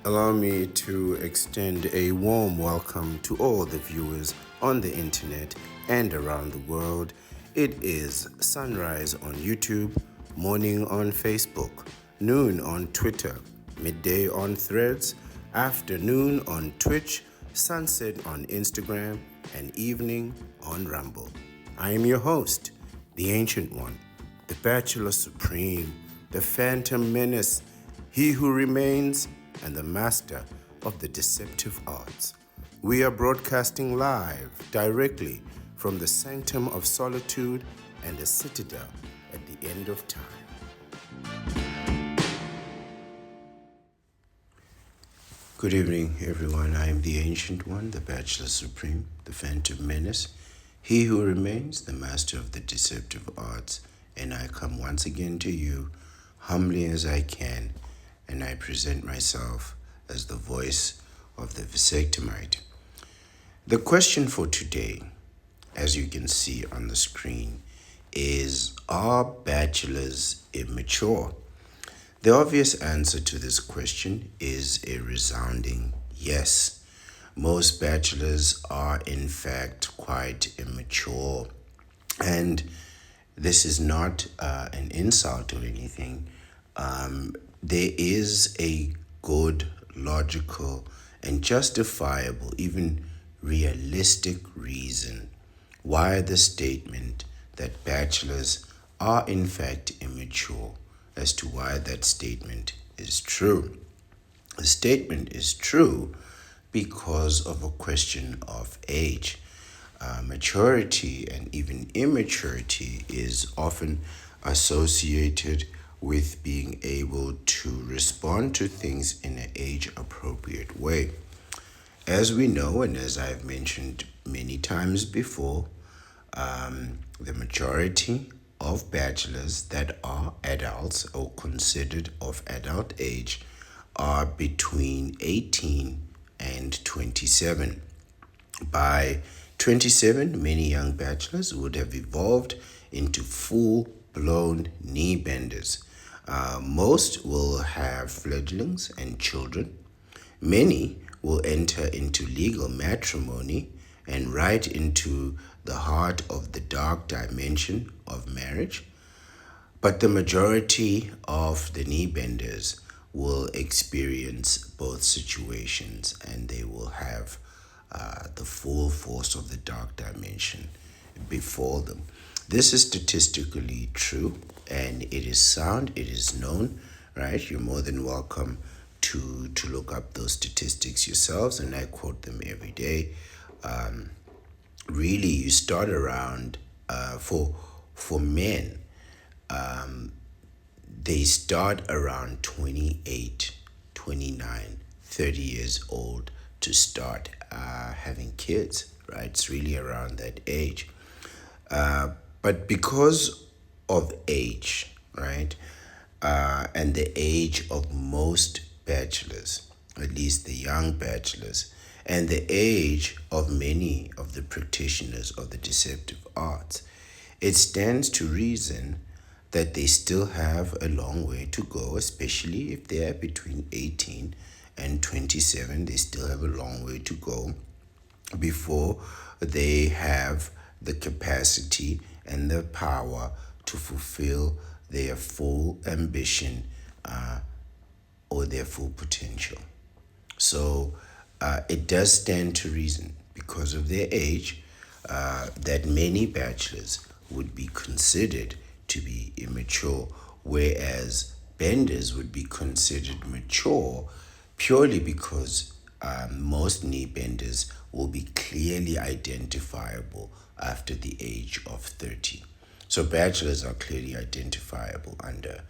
Allow me to extend a warm welcome to all the viewers on the internet and around the world. It is sunrise on YouTube, morning on Facebook, noon on Twitter, midday on Threads, afternoon on Twitch, sunset on Instagram, and evening on Rumble. I am your host, the Ancient One, the Bachelor Supreme, the Phantom Menace, he who remains, and the master of the deceptive arts. We are broadcasting live directly from the sanctum of solitude and the citadel at the end of time. Good evening, everyone. I am the Ancient One, the Bachelor Supreme, the Phantom Menace, he who remains, the master of the deceptive arts, and I come once again to you, humbly as I can, and I present myself as the voice of the Vasectomite. The question for today, as you can see on the screen, is, are bachelors immature? The obvious answer to this question is a resounding yes. Most bachelors are in fact quite immature, and this is not an insult or anything. There is a good, logical, and justifiable, even realistic reason why the statement that bachelors are in fact immature, as to why that statement is true. The statement is true because of a question of age. Maturity and even immaturity is often associated with being able to respond to things in an age-appropriate way. As we know, and as I've mentioned many times before, the majority of bachelors that are adults or considered of adult age are between 18 and 27. By 27, many young bachelors would have evolved into full-blown knee benders. Most will have fledglings and children. Many will enter into legal matrimony and right into the heart of the dark dimension of marriage. But the majority of the knee benders will experience both situations, and they will have the full force of the dark dimension before them. This is statistically true, and it is sound, it is known, right? You're more than welcome to look up those statistics yourselves, and I quote them every day. Really, you start around, for men, they start around 28, 29, 30 years old to start having kids, right? It's really around that age. But because of age, right, and the age of most bachelors, at least the young bachelors, and the age of many of the practitioners of the deceptive arts, it stands to reason that they still have a long way to go, especially if they are between 18 and 27. They still have a long way to go before they have the capacity and the power to fulfill their full ambition or their full potential. So it does stand to reason, because of their age, that many bachelors would be considered to be immature, whereas benders would be considered mature purely because most knee benders will be clearly identifiable after the age of 30. So bachelors are clearly identifiable under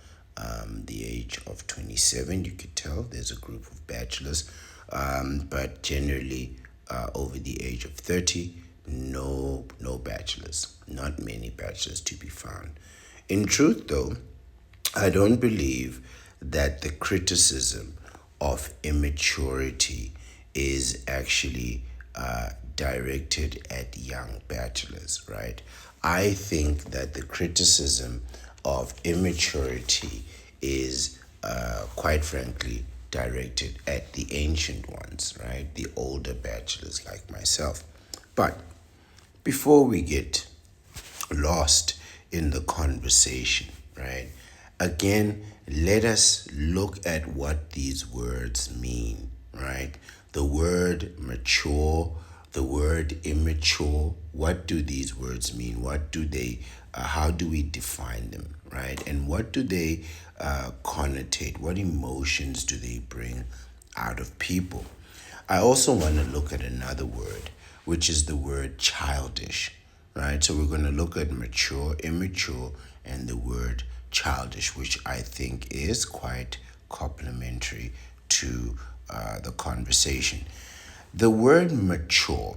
the age of 27. You could tell there's a group of bachelors, but generally over the age of 30, no bachelors, not many bachelors to be found. In truth, though, I don't believe that the criticism of immaturity is actually directed at young bachelors, right? I think that the criticism of immaturity is, quite frankly, directed at the ancient ones, right? The older bachelors like myself. But before we get lost in the conversation, right? Again, let us look at what these words mean, right? The word mature, the word immature, what do these words mean? What do they, how do we define them, right? And what do they connotate? What emotions do they bring out of people? I also want to look at another word, which is the word childish, right? So we're going to look at mature, immature, and the word childish, which I think is quite complementary to the conversation. The word mature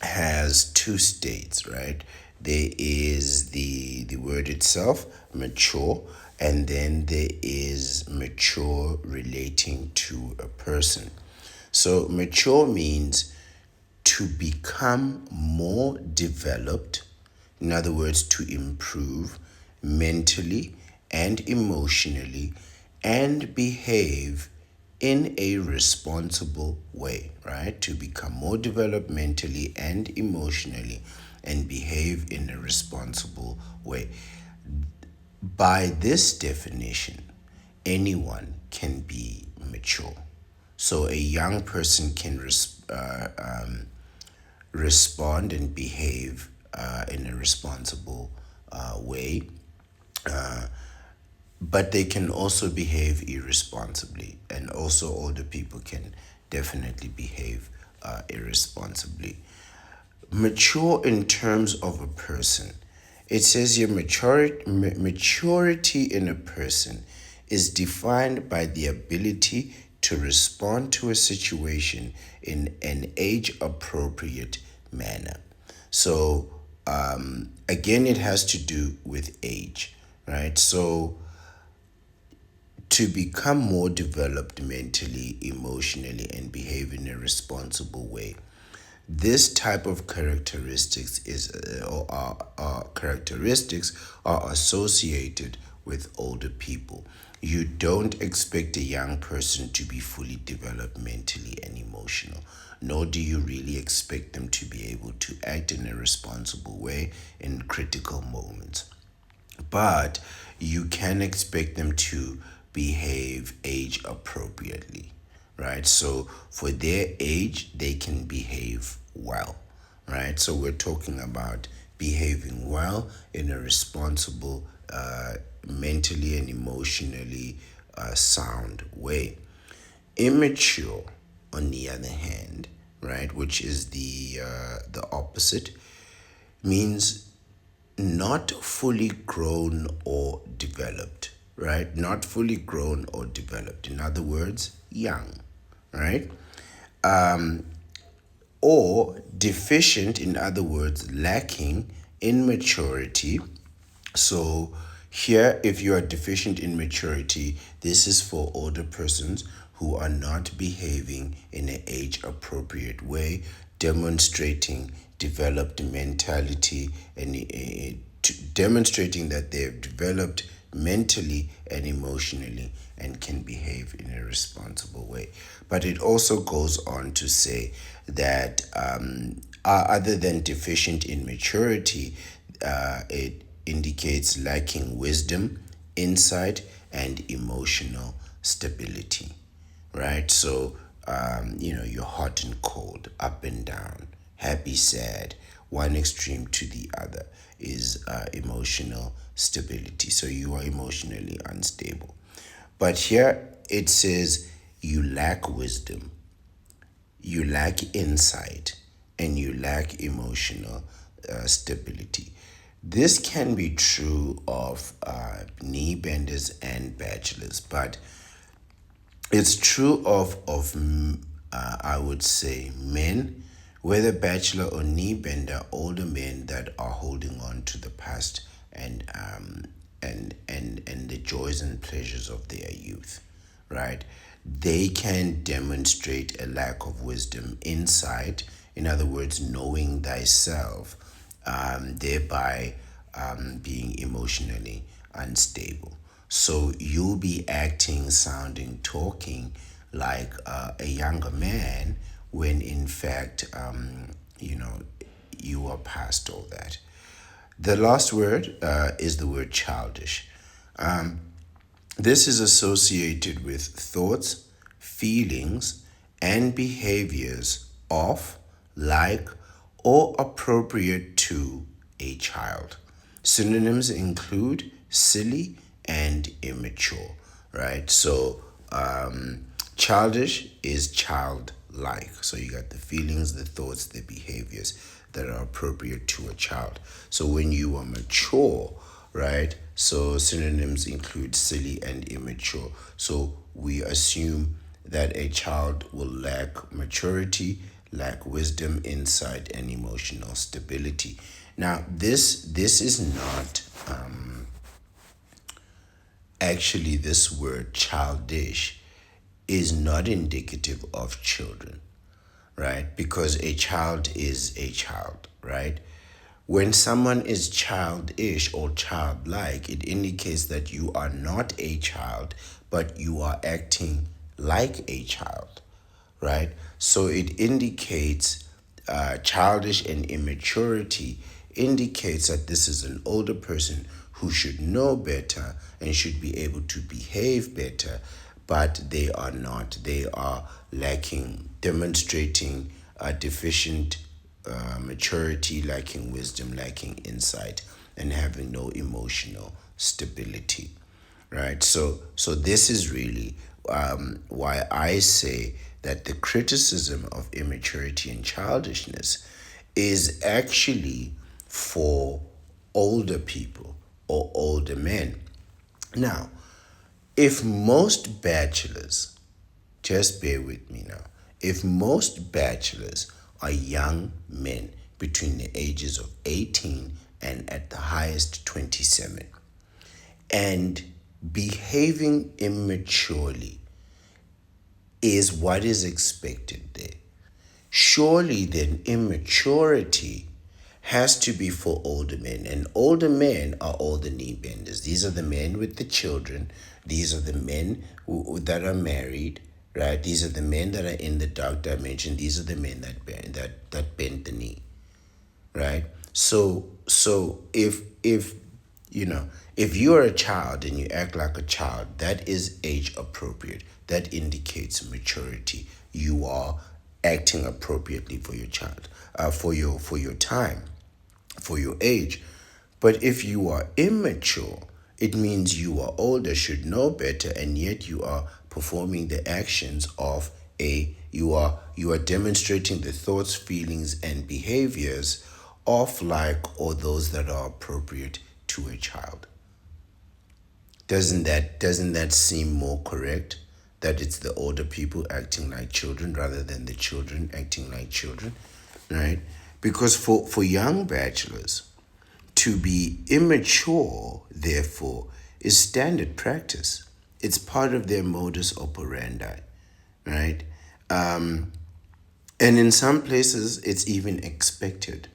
has two states, right? There is the word itself, mature, and then there is mature relating to a person. So mature means to become more developed, in other words, to improve mentally and emotionally and behave in a responsible way, right? To become more developed mentally and emotionally and behave in a responsible way. By this definition, anyone can be mature. So a young person can respond and behave in a responsible way, but they can also behave irresponsibly, and also older people can definitely behave irresponsibly. Mature in terms of a person, it says here maturity in a person is defined by the ability to respond to a situation in an age appropriate manner. So, again, it has to do with age, right? So, to become more developed mentally, emotionally, and behave in a responsible way. This type of characteristics characteristics are associated with older people. You don't expect a young person to be fully developed mentally and emotional, nor do you really expect them to be able to act in a responsible way in critical moments. But you can expect them to behave age appropriately, right? So for their age, they can behave well, right? So we're talking about behaving well in a responsible, mentally and emotionally sound way. Immature, on the other hand, right, which is the opposite, means not fully grown or developed, right? Not fully grown or developed. In other words, young, right? Or deficient, in other words, lacking in maturity. So, here, if you are deficient in maturity, this is for older persons who are not behaving in an age appropriate way, demonstrating developed mentality and demonstrating that they have developed mentally and emotionally and can behave in a responsible way. But it also goes on to say that other than deficient in maturity, it indicates lacking wisdom, insight, and emotional stability, right? So, you're hot and cold, up and down, happy, sad, one extreme to the other is emotional stability. So, you are emotionally unstable. But here it says you lack wisdom, you lack insight, and you lack emotional stability. This can be true of knee benders and bachelors, but it's true of I would say men, whether bachelor or knee bender, older men that are holding on to the past and the joys and pleasures of their youth, right? They can demonstrate a lack of wisdom, insight, in other words, knowing thyself, thereby being emotionally unstable. So you'll be acting, sounding, talking like a younger man when in fact, you are past all that. The last word is the word childish. This is associated with thoughts, feelings, and behaviors of, like, or appropriate to a child. Synonyms include silly and immature, right? So, childish is childlike. So, you got the feelings, the thoughts, the behaviors that are appropriate to a child. So, when you are mature, right? So synonyms include silly and immature. So we assume that a child will lack maturity, lack wisdom, insight, and emotional stability. Now, this is not actually, this word childish is not indicative of children, right? Because a child is a child, right? When someone is childish or childlike, it indicates that you are not a child, but you are acting like a child, right? So it indicates childish and immaturity indicates that this is an older person who should know better and should be able to behave better, but they are not. They are lacking, demonstrating deficient maturity, lacking wisdom, lacking insight, and having no emotional stability, right? So this is really why I say that the criticism of immaturity and childishness is actually for older people or older men. Now, if most bachelors, just bear with me now, if most bachelors are young men between the ages of 18 and at the highest 27, and behaving immaturely is what is expected there, surely then immaturity has to be for older men. And older men are all the knee benders. These are the men with the children. These are the men that are married, right? These are the men that are in the dark dimension. These are the men that bend the knee, right? So if if you are a child and you act like a child, that is age appropriate. That indicates maturity. You are acting appropriately for your child, for your time, for your age. But if you are immature, it means you are older, should know better, and yet you are performing the actions of a you are demonstrating the thoughts, feelings, and behaviors of, like, or those that are appropriate to a child. Doesn't that seem more correct? That it's the older people acting like children rather than the children acting like children, right? Because for young bachelors, to be immature, therefore, is standard practice. It's part of their modus operandi, right? And in some places, it's even expected.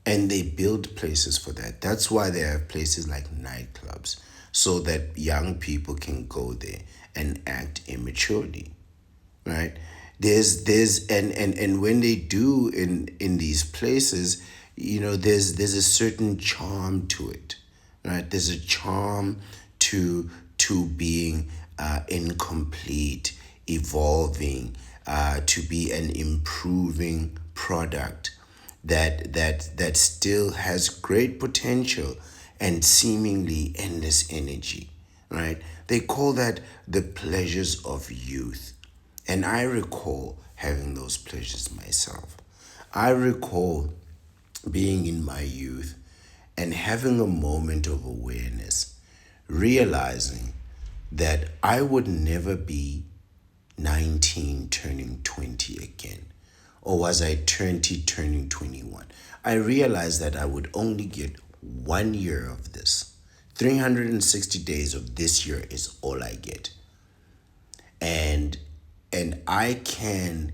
And they build places for that. That's why they have places like nightclubs, so that young people can go there and act immaturely, right? And when they do in these places, there's a certain charm to it, right? There's a charm to being incomplete, evolving, to be an improving product that still has great potential and seemingly endless energy, right? They call that the pleasures of youth. And I recall having those pleasures myself. I recall being in my youth and having a moment of awareness, realizing that I would never be 19 turning 20 again. Or was I 20 turning 21? I realized that I would only get 1 year of this. 360 days of this year is all I get. And I can,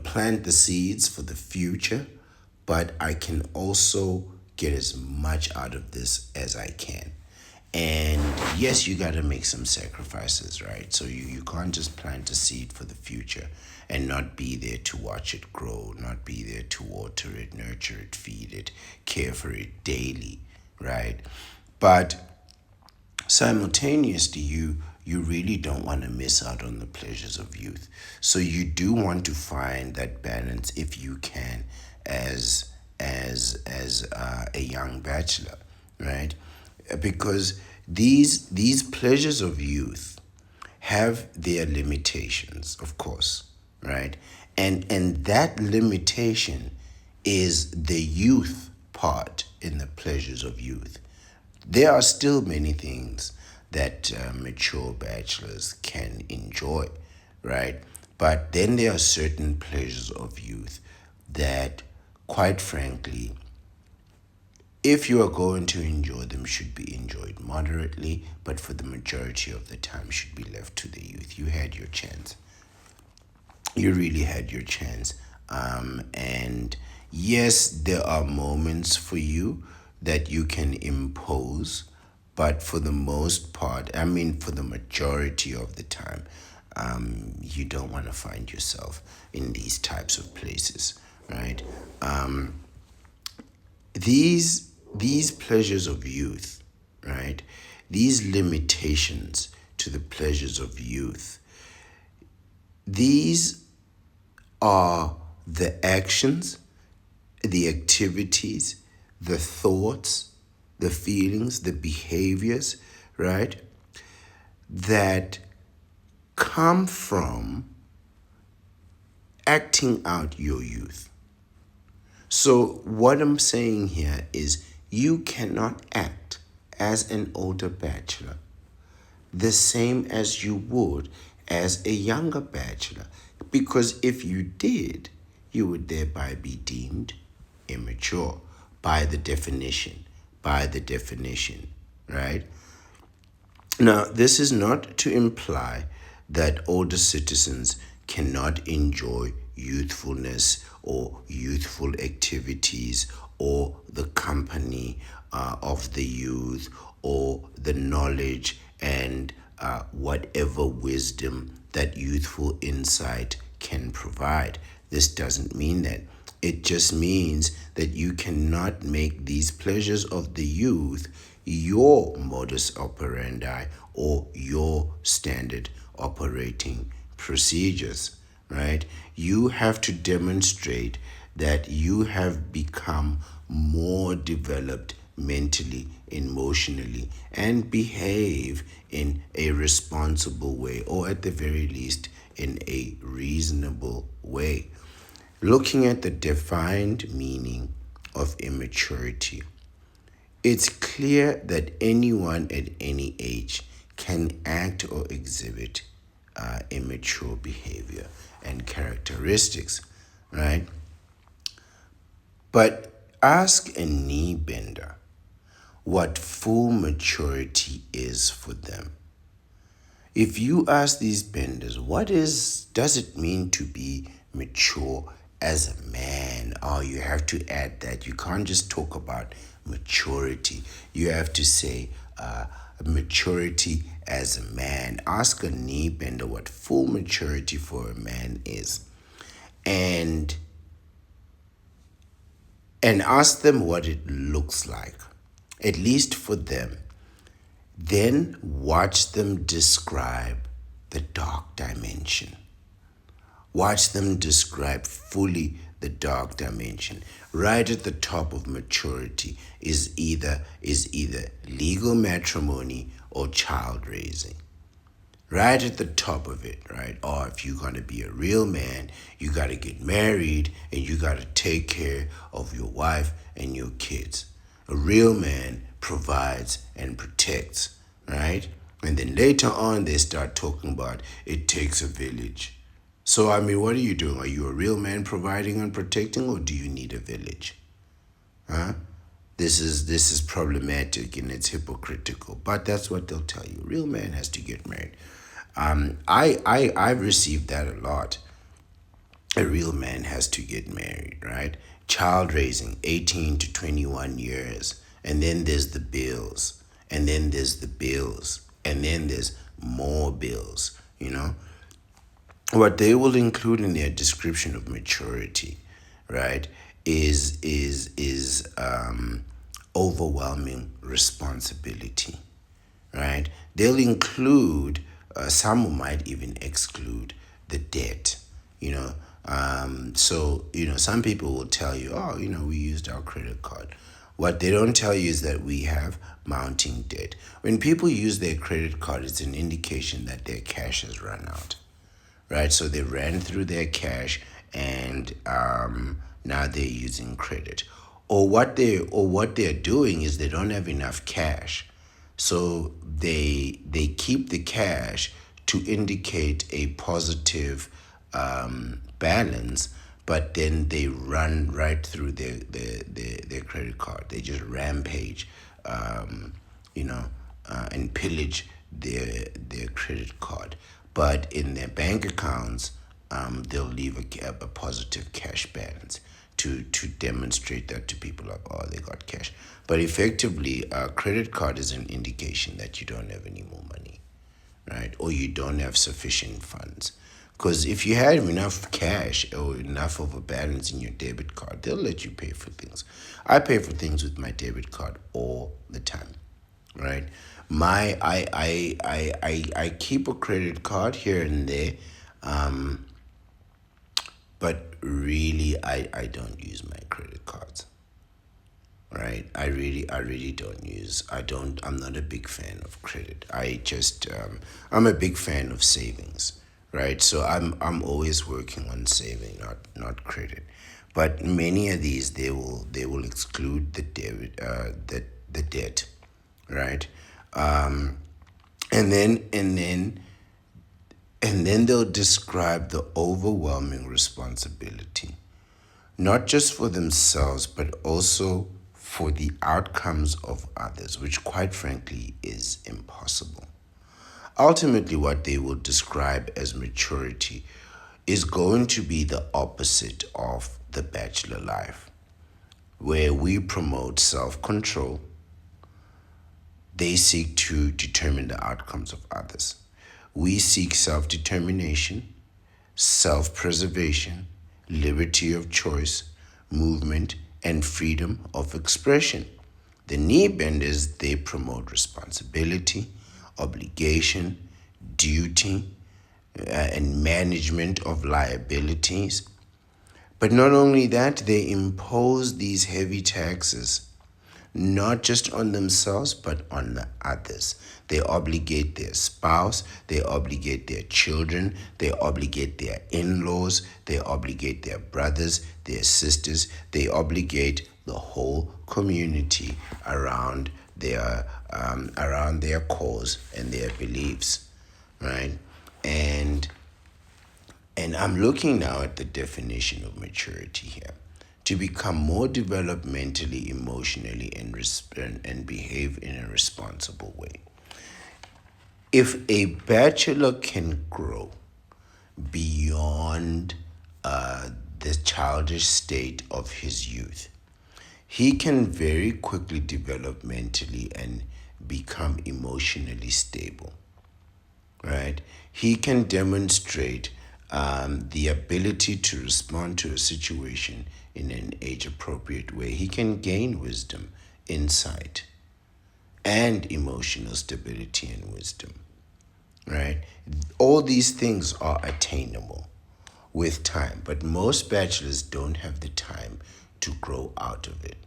plant the seeds for the future, but I can also get as much out of this as I can. And yes, you got to make some sacrifices, right? So you can't just plant a seed for the future and not be there to watch it grow, not be there to water it, nurture it, feed it, care for it daily, right? But simultaneously, you really don't want to miss out on the pleasures of youth. So you do want to find that balance if you can, as a young bachelor, right? Because these pleasures of youth have their limitations, of course, right? And that limitation is the youth part in the pleasures of youth. There are still many things that mature bachelors can enjoy, right? But then there are certain pleasures of youth that, quite frankly, if you are going to enjoy them, should be enjoyed moderately, but for the majority of the time should be left to the youth. You had your chance. You really had your chance. And yes, there are moments for you that you can impose, but for the most part, I mean, for the majority of the time, you don't want to find yourself in these types of places, right? These pleasures of youth, right? These limitations to the pleasures of youth, these are the actions, the activities, the thoughts, the feelings, the behaviors, right? That come from acting out your youth. So, what I'm saying here is you cannot act as an older bachelor the same as you would as a younger bachelor. Because if you did, you would thereby be deemed immature by the definition. By the definition, right? Now, this is not to imply that older citizens cannot enjoy youthfulness or youthful activities or the company of the youth or the knowledge and whatever wisdom that youthful insight can provide. This doesn't mean that. It just means that you cannot make these pleasures of the youth your modus operandi or your standard operating procedures, right? You have to demonstrate that you have become more developed mentally, emotionally, and behave in a responsible way, or at the very least, in a reasonable way. Looking at the defined meaning of immaturity, it's clear that anyone at any age can act or exhibit immature behavior and characteristics, right? But ask a knee bender what full maturity is for them. If you ask these benders, does it mean to be mature as a man? Oh, you have to add that. You can't just talk about maturity. You have to say maturity as a man. Ask a knee bender what full maturity for a man is. And ask them what it looks like, at least for them. Then watch them describe the dark dimension. Watch them describe fully the dark dimension. Right at the top of maturity is either legal matrimony or child raising. Right at the top of it, right? Or if you're going to be a real man, you got to get married and you got to take care of your wife and your kids. A real man provides and protects, right? And then later on, they start talking about it takes a village. So, I mean, what are you doing? Are you a real man providing and protecting, or do you need a village? Huh? This is problematic and it's hypocritical, but that's what they'll tell you. A real man has to get married. I've received that a lot. A real man has to get married, right? Child raising, 18 to 21 years. And then there's the bills. And then there's the bills. and then there's more bills, you know. What they will include in their description of maturity, right, is overwhelming responsibility, right? They'll include, some might even exclude the debt, you know. So, some people will tell you, oh, we used our credit card. What they don't tell you is that we have mounting debt. When people use their credit card, it's an indication that their cash has run out, right? So they ran through their cash, and now they're using credit. Or what they're doing is they don't have enough cash, so they keep the cash to indicate a positive balance, but then they run right through their credit card. They just rampage, you know, and pillage their credit card. But in their bank accounts, they'll leave a positive cash balance to demonstrate that to people, like, oh, they got cash. But effectively, a credit card is an indication that you don't have any more money, right? Or you don't have sufficient funds. Because if you had enough cash or enough of a balance in your debit card, they'll let you pay for things. I pay for things with my debit card all the time, right? I keep a credit card here and there, but really I don't use my credit cards, right? I really don't use. I'm not a big fan of credit. I'm a big fan of savings, right? So I'm always working on saving, not credit. But many of these, they will exclude the debit, the debt, right? And then they'll describe the overwhelming responsibility, not just for themselves, but also for the outcomes of others, which quite frankly is impossible. Ultimately, what they will describe as maturity is going to be the opposite of the bachelor life, where we promote self control. They seek to determine the outcomes of others. We seek self determination, self preservation, liberty of choice, movement, and freedom of expression. The knee benders, they promote responsibility, obligation, duty, and management of liabilities. But not only that, they impose these heavy taxes not just on themselves, but on the others. They obligate their spouse, they obligate their children, they obligate their in laws, they obligate their brothers, their sisters, they obligate the whole community around their cause and their beliefs, right? And and I'm looking now at the definition of maturity here. To become more developmentally, emotionally, and behave in a responsible way. If a bachelor can grow beyond the childish state of his youth, he can very quickly develop mentally and become emotionally stable, right? He can demonstrate the ability to respond to a situation in an age appropriate way. He can gain wisdom, insight, and emotional stability and wisdom, right? All these things are attainable with time, but most bachelors don't have the time to grow out of it.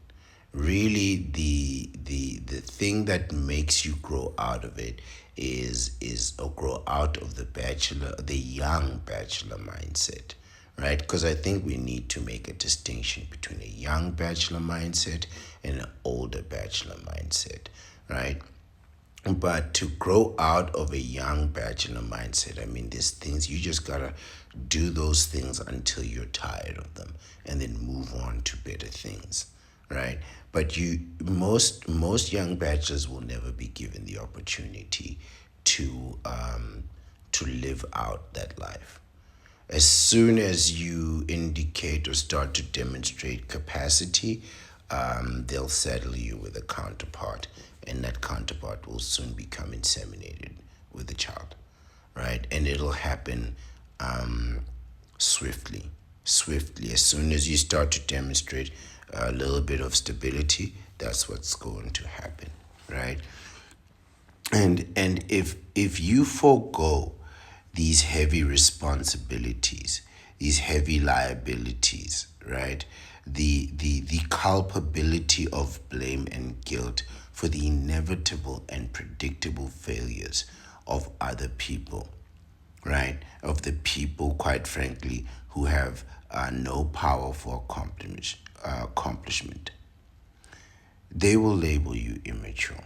Really, the thing that makes you grow out of it is or grow out of the young bachelor mindset, right? Because I think we need to make a distinction between a young bachelor mindset and an older bachelor mindset, right? But to grow out of a young bachelor mindset, I mean, there's things you just gotta do those things until you're tired of them, and then move on to better things, right? But most young bachelors will never be given the opportunity to live out that life. As soon as you indicate or start to demonstrate capacity, they'll saddle you with a counterpart, and that counterpart will soon become inseminated with the child, right? And it'll happen swiftly. Swiftly. As soon as you start to demonstrate a little bit of stability, that's what's going to happen, right? And if you forego these heavy responsibilities, these heavy liabilities, right? The culpability of blame and guilt for the inevitable and predictable failures of other people, right? Of the people, quite frankly, who have no power for accomplishment. They will label you immature.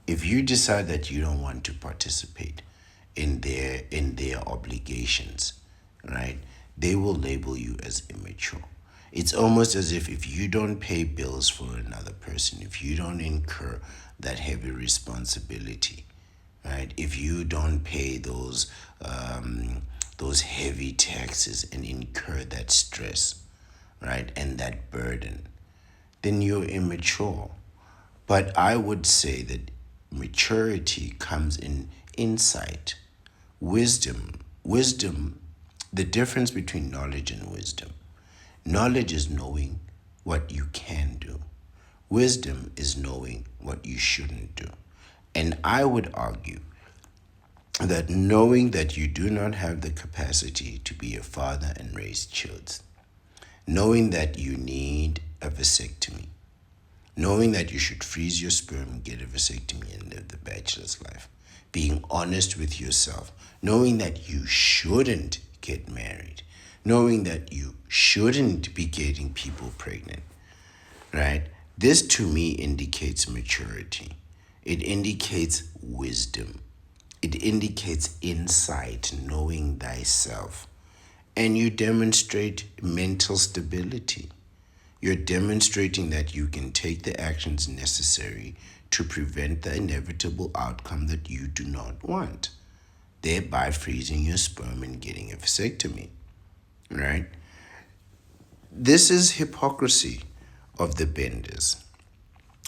If you decide that you don't want to participate in their obligations, right? They will label you as immature. It's almost as if you don't pay bills for another person, if you don't incur that heavy responsibility, right? If you don't pay those heavy taxes and incur that stress, right, and that burden, then you're immature. But I would say that maturity comes in insight, wisdom, the difference between knowledge and wisdom. Knowledge is knowing what you can do. Wisdom is knowing what you shouldn't do. And I would argue that knowing that you do not have the capacity to be a father and raise children, knowing that you need a vasectomy, knowing that you should freeze your sperm, get a vasectomy, and live the bachelor's life, being honest with yourself, knowing that you shouldn't get married, knowing that you shouldn't be getting people pregnant, right? This to me indicates maturity. It indicates wisdom. It indicates insight, knowing thyself. And you demonstrate mental stability. You're demonstrating that you can take the actions necessary to prevent the inevitable outcome that you do not want, thereby freezing your sperm and getting a vasectomy, right? This is hypocrisy of the benders,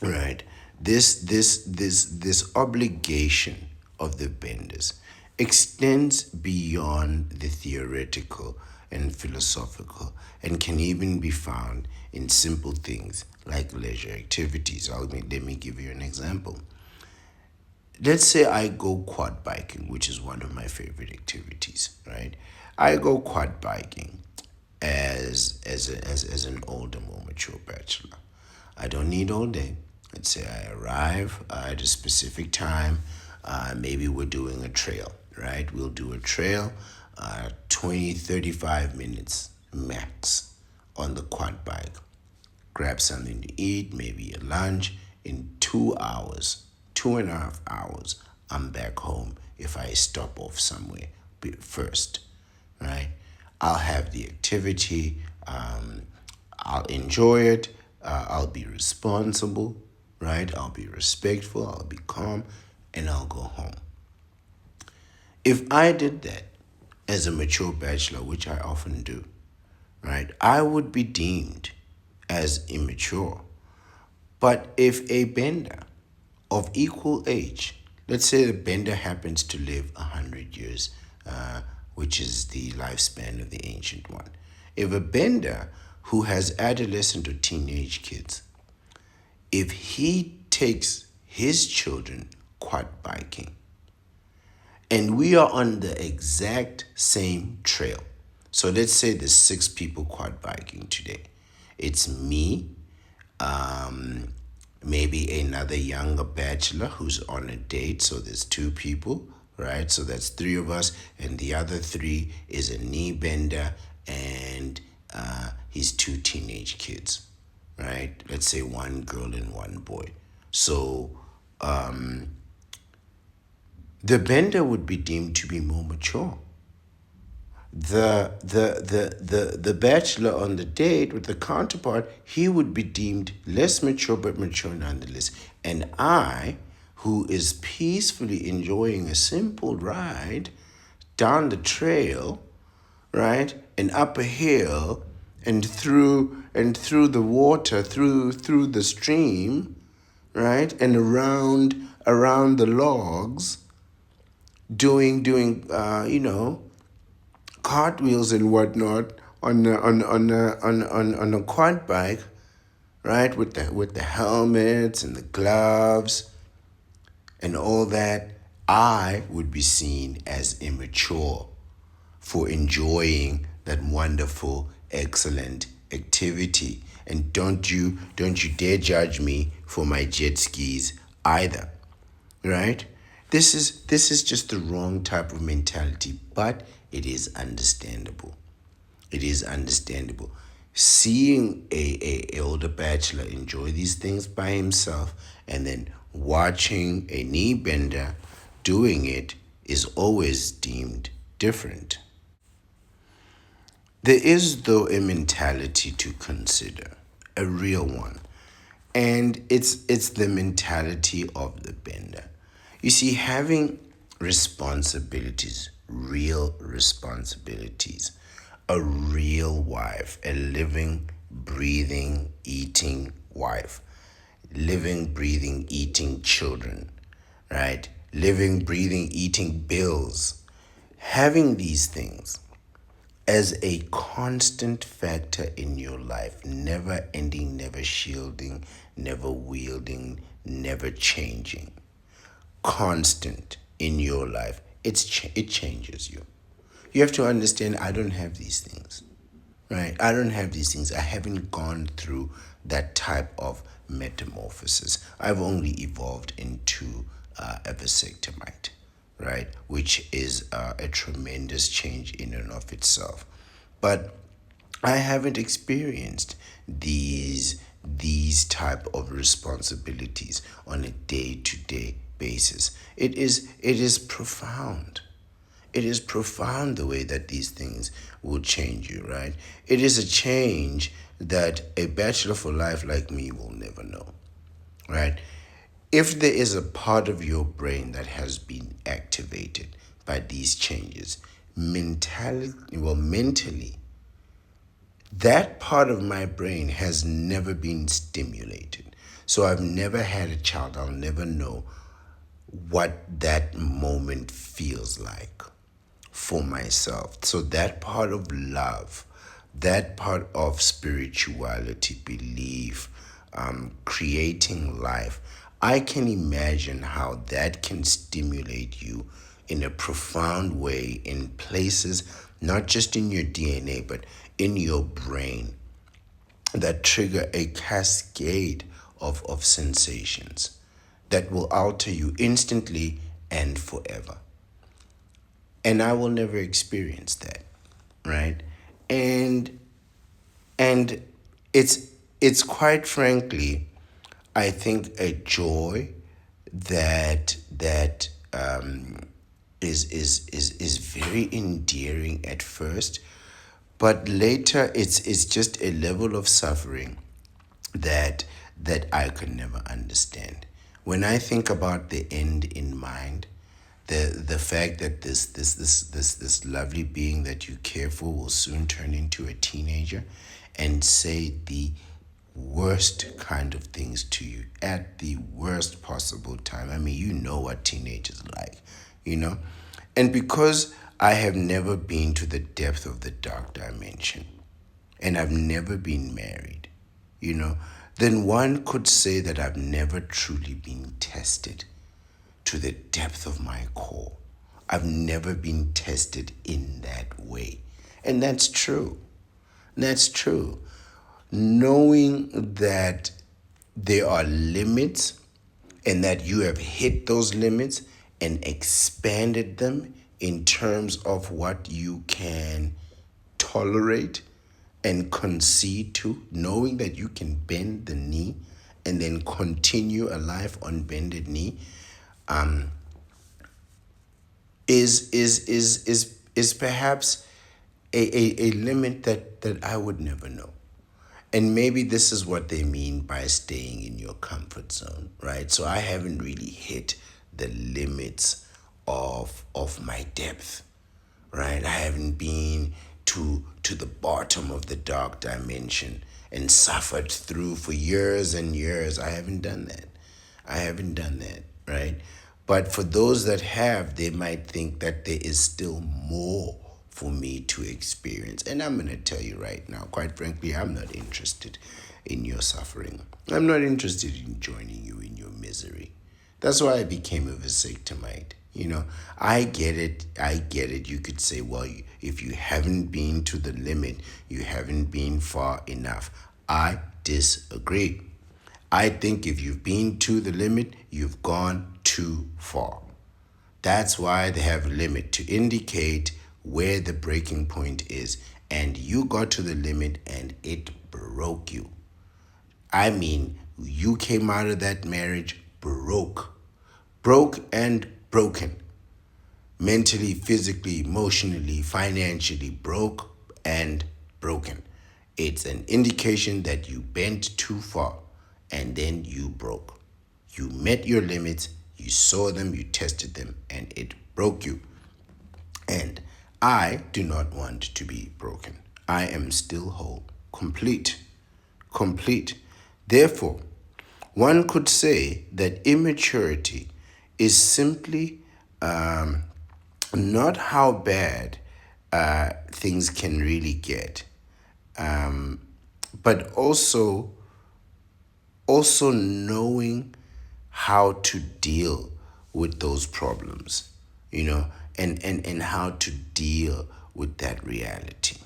right? This obligation of the benders extends beyond the theoretical and philosophical and can even be found in simple things like leisure activities. Let me give you an example. Let's say I go quad biking, which is one of my favorite activities, right? I go quad biking as an older, more mature bachelor. I don't need all day. Let's say I arrive at a specific time. Maybe we're doing a trail, right? We'll do a trail, 20, 35 minutes max on the quad bike. Grab something to eat, maybe a lunch. In 2 hours, 2.5 hours, I'm back home if I stop off somewhere first, right? I'll have the activity, I'll enjoy it, I'll be responsible, right? I'll be respectful, I'll be calm, and I'll go home. If I did that as a mature bachelor, which I often do, right, I would be deemed as immature. But if a bender of equal age, let's say the bender happens to live 100 years, which is the lifespan of the ancient one. If a bender who has adolescent or teenage kids, if he takes his children quad biking, and we are on the exact same trail. So let's say there's 6 people quad biking today. It's me, maybe another younger bachelor who's on a date. So there's 2 people, right? So that's 3 of us. And the other 3 is a knee bender and his 2 teenage kids, right? Let's say 1 girl and 1 boy. So the bender would be deemed to be more mature. The bachelor on the date with the counterpart, he would be deemed less mature but mature nonetheless. And I, who is peacefully enjoying a simple ride down the trail, right, and up a hill, and through the water, through the stream, right, and around the logs, doing cartwheels and whatnot on a quad bike, right, with the helmets and the gloves and all that, I would be seen as immature for enjoying that wonderful, excellent activity. And don't you dare judge me for my jet skis either. Right? This is just the wrong type of mentality, but it is understandable. It is understandable. Seeing a older bachelor enjoy these things by himself and then watching a knee bender doing it is always deemed different. There is, though, a mentality to consider, a real one. And it's the mentality of the bender. You see, having responsibilities, real responsibilities, a real wife, a living, breathing, eating wife, living, breathing, eating children, right? Living, breathing, eating bills. Having these things as a constant factor in your life, never ending, never shielding, never wielding, never changing, constant in your life, it changes you. You have to understand, I don't have these things, right? I don't have these things. I haven't gone through that type of metamorphosis. I've only evolved into a vasectomite, right? Which is a tremendous change in and of itself. But I haven't experienced these type of responsibilities on a day-to-day basis. It is profound. It is profound the way that these things will change you, right? It is a change that a bachelor for life like me will never know, right? If there is a part of your brain that has been activated by these changes, mentally, that part of my brain has never been stimulated. So I've never had a child. I'll never know what that moment feels like for myself. So that part of love, that part of spirituality, belief, creating life, I can imagine how that can stimulate you in a profound way in places, not just in your DNA, but in your brain, that trigger a cascade of sensations that will alter you instantly and forever. And I will never experience that, right? And and it's quite frankly, I think, a joy that is very endearing at first, but later it's just a level of suffering that I could never understand. When I think about the end in mind, the fact that this lovely being that you care for will soon turn into a teenager and say the worst kind of things to you at the worst possible time. I mean, you know what teenagers like, you know? And because I have never been to the depth of the dark dimension, and I've never been married, you know, then one could say that I've never truly been tested to the depth of my core. I've never been tested in that way. And that's true. That's true. Knowing that there are limits and that you have hit those limits and expanded them in terms of what you can tolerate and concede to, knowing that you can bend the knee and then continue a life on bended knee, is perhaps a limit that I would never know. And maybe this is what they mean by staying in your comfort zone, right? So I haven't really hit the limits of my depth, right? I haven't been to the bottom of the dark dimension and suffered through for years and years. I haven't done that. I haven't done that, right? But for those that have, they might think that there is still more for me to experience. And I'm going to tell you right now, quite frankly, I'm not interested in your suffering. I'm not interested in joining you in your misery. That's why I became a vasectomite. I get it. I get it. You could say, well, if you haven't been to the limit, you haven't been far enough. I disagree. I think if you've been to the limit, you've gone too far. That's why they have a limit to indicate where the breaking point is. And you got to the limit and it broke you. I mean, you came out of that marriage broke. Broke and broken. Mentally, physically, emotionally, financially, broke and broken. It's an indication that you bent too far and then you broke. You met your limits, you saw them, you tested them, and it broke you. And I do not want to be broken. I am still whole, complete, complete. Therefore, one could say that immaturity is simply not how bad things can really get, but also knowing how to deal with those problems, and how to deal with that reality.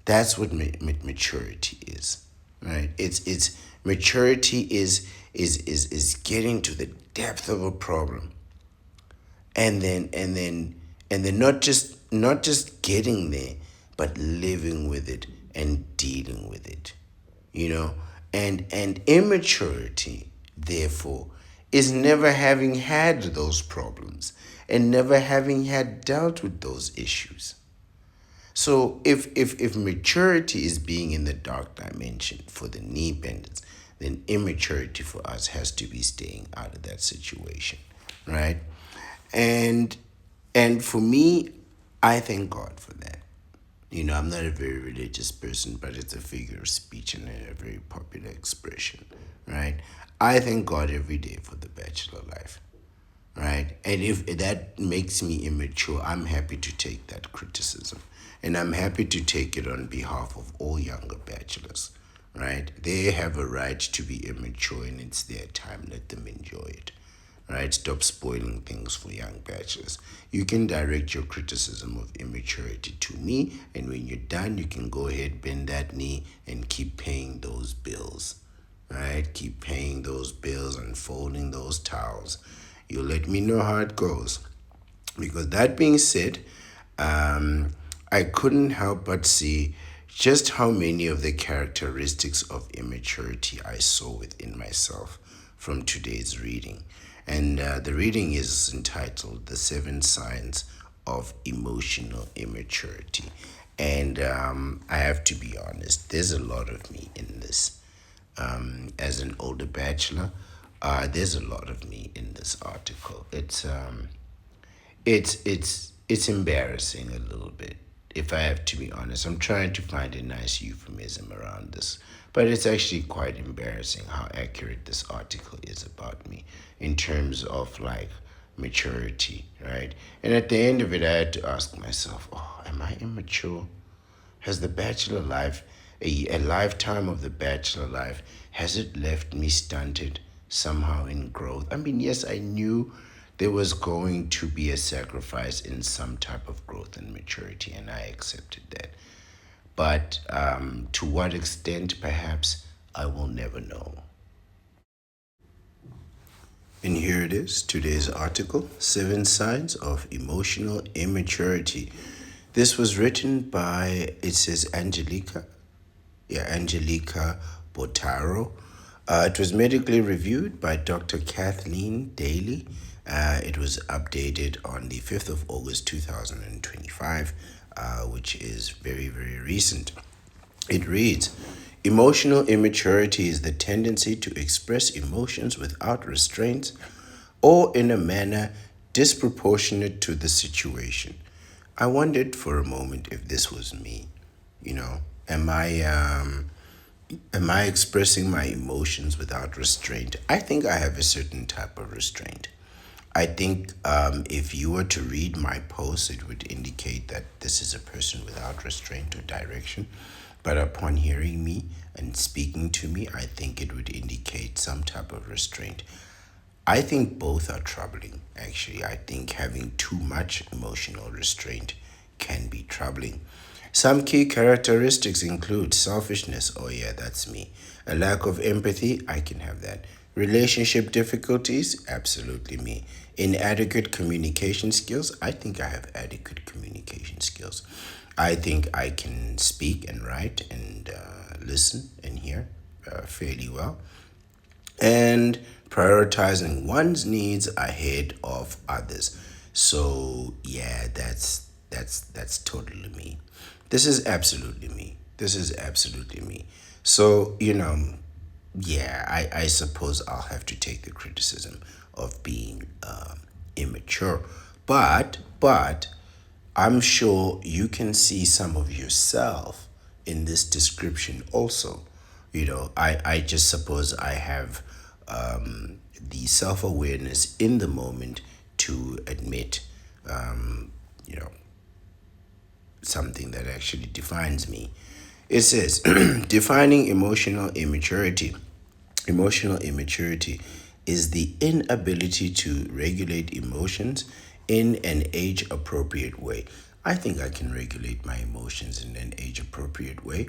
That's what maturity is, right? It's maturity is getting to the depth of a problem, and then not just getting there, but living with it and dealing with it, and immaturity, therefore, is never having had those problems and never having had dealt with those issues. So if maturity is being in the dark dimension for the knee benders, then immaturity for us has to be staying out of that situation, right? And and for me, I thank God for that. I'm not a very religious person, but it's a figure of speech and a very popular expression, right? I thank God every day for the bachelor life, right? And if that makes me immature, I'm happy to take that criticism. And I'm happy to take it on behalf of all younger bachelors, right? They have a right to be immature and it's their time. Let them enjoy it, right? Stop spoiling things for young bachelors. You can direct your criticism of immaturity to me, and when you're done, you can go ahead, bend that knee, and keep paying those bills, right? Keep paying those bills and folding those towels. You let me know how it goes. Because that being said, I couldn't help but see just how many of the characteristics of immaturity I saw within myself from today's reading. And the reading is entitled The Seven Signs of Emotional Immaturity. And I have to be honest, there's a lot of me in this. As an older bachelor, there's a lot of me in this article. It's embarrassing a little bit, if I have to be honest. I'm trying to find a nice euphemism around this, but it's actually quite embarrassing how accurate this article is about me in terms of like maturity, right? And at the end of it, I had to ask myself, oh, am I immature? Has the bachelor life, a lifetime of the bachelor life, has it left me stunted somehow in growth? I mean, yes, I knew there was going to be a sacrifice in some type of growth and maturity, and I accepted that. But to what extent, perhaps, I will never know. And here it is, today's article, Seven Signs of Emotional Immaturity. This was written by, it says Angelica Botaro. It was medically reviewed by Dr. Kathleen Daly. It was updated on the 5th of August 2025, which is very, very recent. It reads, emotional immaturity is the tendency to express emotions without restraint or in a manner disproportionate to the situation. I wondered for a moment if this was me. You know, am I expressing my emotions without restraint? I think I have a certain type of restraint. I think if you were to read my post, it would indicate that this is a person without restraint or direction. But upon hearing me and speaking to me, I think it would indicate some type of restraint. I think both are troubling, actually. I think having too much emotional restraint can be troubling. Some key characteristics include selfishness. Oh, yeah, that's me. A lack of empathy. I can have that. Relationship difficulties. Absolutely me. Inadequate communication skills. I think I have adequate communication skills. I think I can speak and write and listen and hear fairly well, and prioritizing one's needs ahead of others. So yeah, that's totally me. This is absolutely me. This is absolutely me. So, yeah, I suppose I'll have to take the criticism of being immature. But I'm sure you can see some of yourself in this description also. I just suppose I have the self awareness in the moment to admit, you know, something that actually defines me. It says, defining emotional immaturity. Emotional immaturity is the inability to regulate emotions in an age appropriate way. I think I can regulate my emotions in an age appropriate way.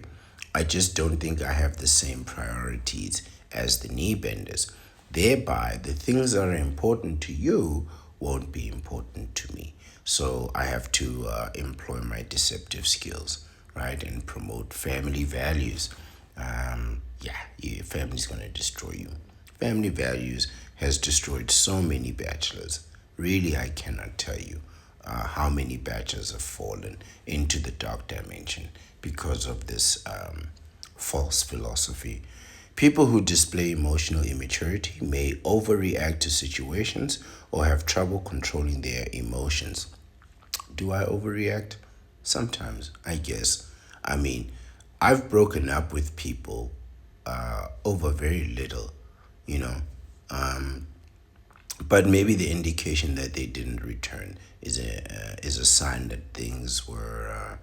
I just don't think I have the same priorities as the knee benders. Thereby, the things that are important to you won't be important to me. So I have to employ my deceptive skills, right, and promote family values. Yeah, your family's gonna destroy you. Family values has destroyed so many bachelors. Really, I cannot tell you how many bachelors have fallen into the dark dimension because of this false philosophy. People who display emotional immaturity may overreact to situations or have trouble controlling their emotions. Do I overreact? Sometimes, I guess. I mean, I've broken up with people over very little, you know. But maybe the indication that they didn't return is a sign that things were,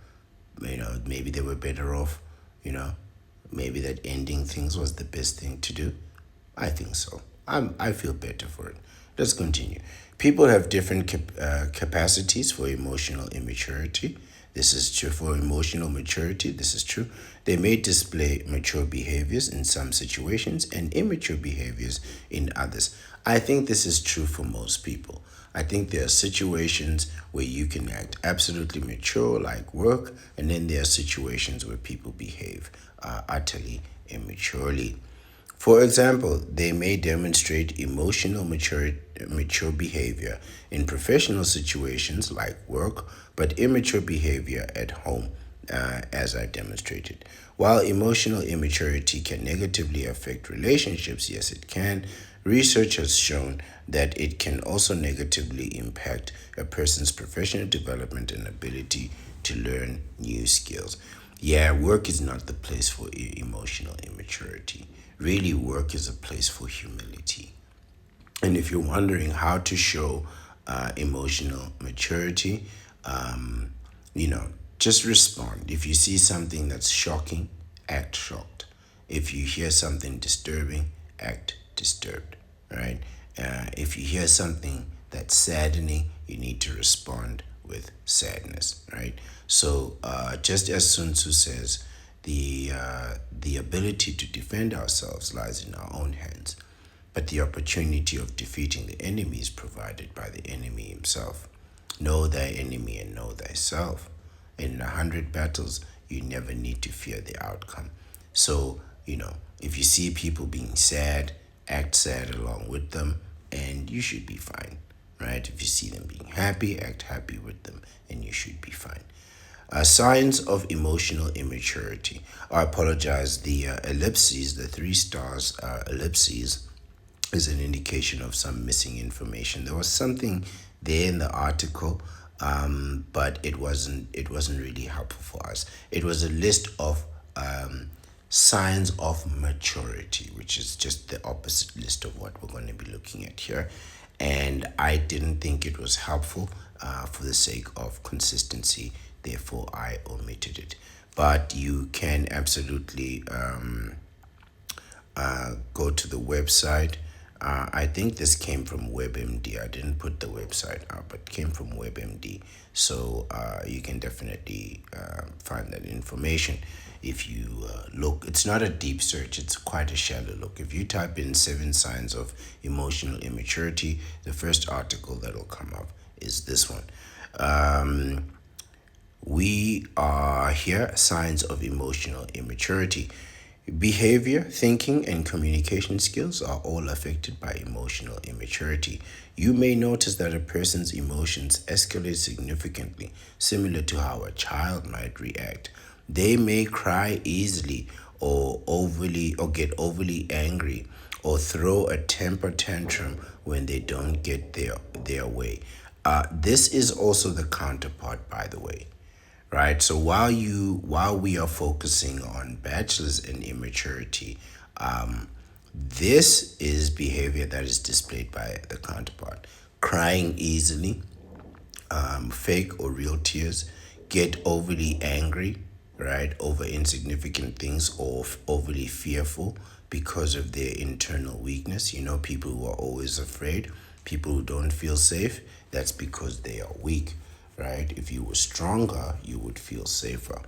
maybe they were better off, you know. Maybe that ending things was the best thing to do. I think so. I feel better for it. Let's continue. People have different capacities for emotional immaturity. This is true for emotional maturity. This is true. They may display mature behaviors in some situations and immature behaviors in others. I think this is true for most people. I think there are situations where you can act absolutely mature, like work, and then there are situations where people behave utterly immaturely. For example, they may demonstrate mature behavior in professional situations like work, but immature behavior at home, as I demonstrated. While emotional immaturity can negatively affect relationships, yes, it can, research has shown that it can also negatively impact a person's professional development and ability to learn new skills. Yeah, work is not the place for emotional immaturity. Really, work is a place for humility. And if you're wondering how to show emotional maturity, um, you know, just respond. If you see something that's shocking, act shocked. If you hear something disturbing, act disturbed, right? If you hear something that's saddening, you need to respond with sadness, right? So just as Sun Tzu says, the ability to defend ourselves lies in our own hands, but the opportunity of defeating the enemy is provided by the enemy himself. Know thy enemy and know thyself. In 100 battles, you never need to fear the outcome. So, if you see people being sad, act sad along with them, and you should be fine, right? If you see them being happy, act happy with them, and you should be fine. Signs of emotional immaturity. I apologize. The ellipses, the three stars ellipses, is an indication of some missing information. There was something there in the article but it wasn't really helpful for us. It was a list of signs of maturity, which is just the opposite list of what we're going to be looking at here. And I didn't think it was helpful for the sake of consistency. Therefore, I omitted it. But you can absolutely go to the website. I think this came from WebMD. I didn't put the website out, but it came from WebMD. So you can definitely find that information. If you look, it's not a deep search, it's quite a shallow look. If you type in 7 signs of emotional immaturity, the first article that'll come up is this one. We are here signs of emotional immaturity. Behavior, thinking, and communication skills are all affected by emotional immaturity. You may notice that a person's emotions escalate significantly, similar to how a child might react. They may cry easily or get overly angry or throw a temper tantrum when they don't get their way. This is also the counterpart, by the way, right? So while we are focusing on bachelors and immaturity, this is behavior that is displayed by the counterpart: crying easily, fake or real tears, get overly angry, right, over insignificant things, or overly fearful because of their internal weakness. People who are always afraid, people who don't feel safe, that's because they are weak, right? If you were stronger, you would feel safer.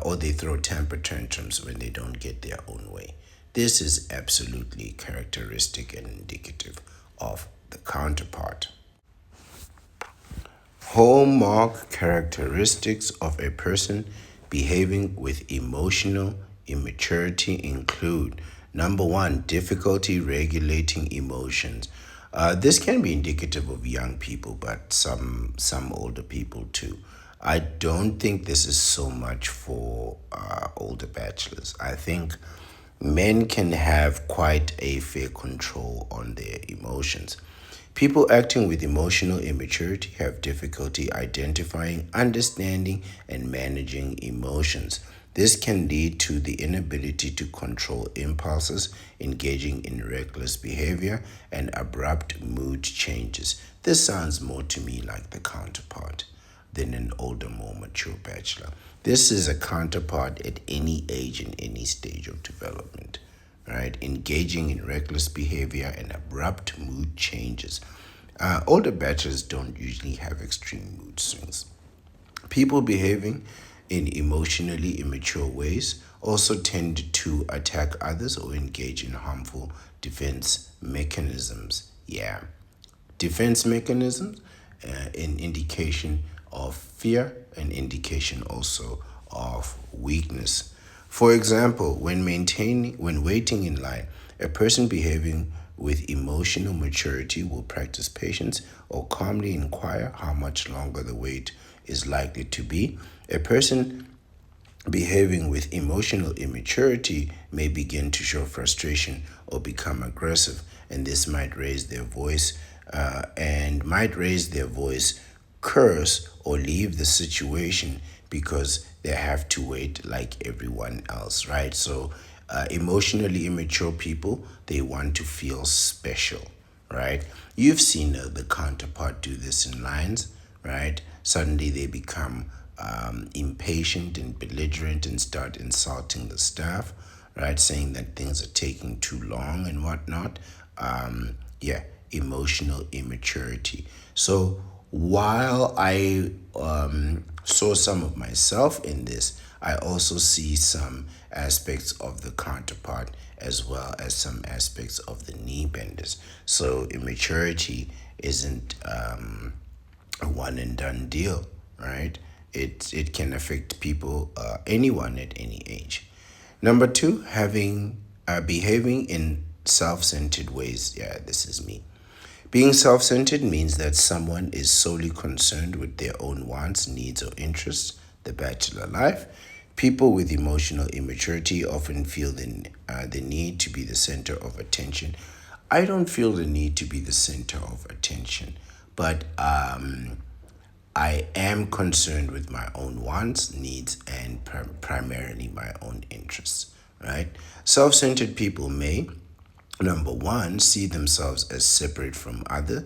Or they throw temper tantrums when they don't get their own way. This is absolutely characteristic and indicative of the counterpart. Hallmark characteristics of a person behaving with emotional immaturity include: number one, difficulty regulating emotions. This can be indicative of young people, but some older people too. I don't think this is so much for older bachelors. I think men can have quite a fair control on their emotions. People acting with emotional immaturity have difficulty identifying, understanding, and managing emotions. This can lead to the inability to control impulses, engaging in reckless behavior, and abrupt mood changes. This sounds more to me like the counterpart than an older, more mature bachelor. This is a counterpart at any age and any stage of development, right? Engaging in reckless behavior and abrupt mood changes. Older bachelors don't usually have extreme mood swings. People behaving in emotionally immature ways also tend to attack others or engage in harmful defense mechanisms. Yeah, defense mechanisms, an indication of fear, an indication also of weakness. For example, when waiting in line, a person behaving with emotional maturity will practice patience or calmly inquire how much longer the wait is likely to be. A person behaving with emotional immaturity may begin to show frustration or become aggressive, and this might raise their voice curse, or leave the situation because they have to wait like everyone else, right? So, emotionally immature people, they want to feel special, right? You've seen the counterpart do this in lines, right? Suddenly they become impatient and belligerent and start insulting the staff, right? Saying that things are taking too long and whatnot. Yeah, emotional immaturity. So while I saw some of myself in this, I also see some aspects of the counterpart as well as some aspects of the knee benders. So immaturity isn't a one and done deal, right? It can affect people, anyone at any age. Number two, having behaving in self-centered ways. Yeah, this is me. Being self centered means that someone is solely concerned with their own wants, needs, or interests, the bachelor life. People with emotional immaturity often feel the need to be the center of attention. I don't feel the need to be the center of attention, but I am concerned with my own wants, needs, and primarily my own interests, right? Self centered people may, number one, see themselves as separate from other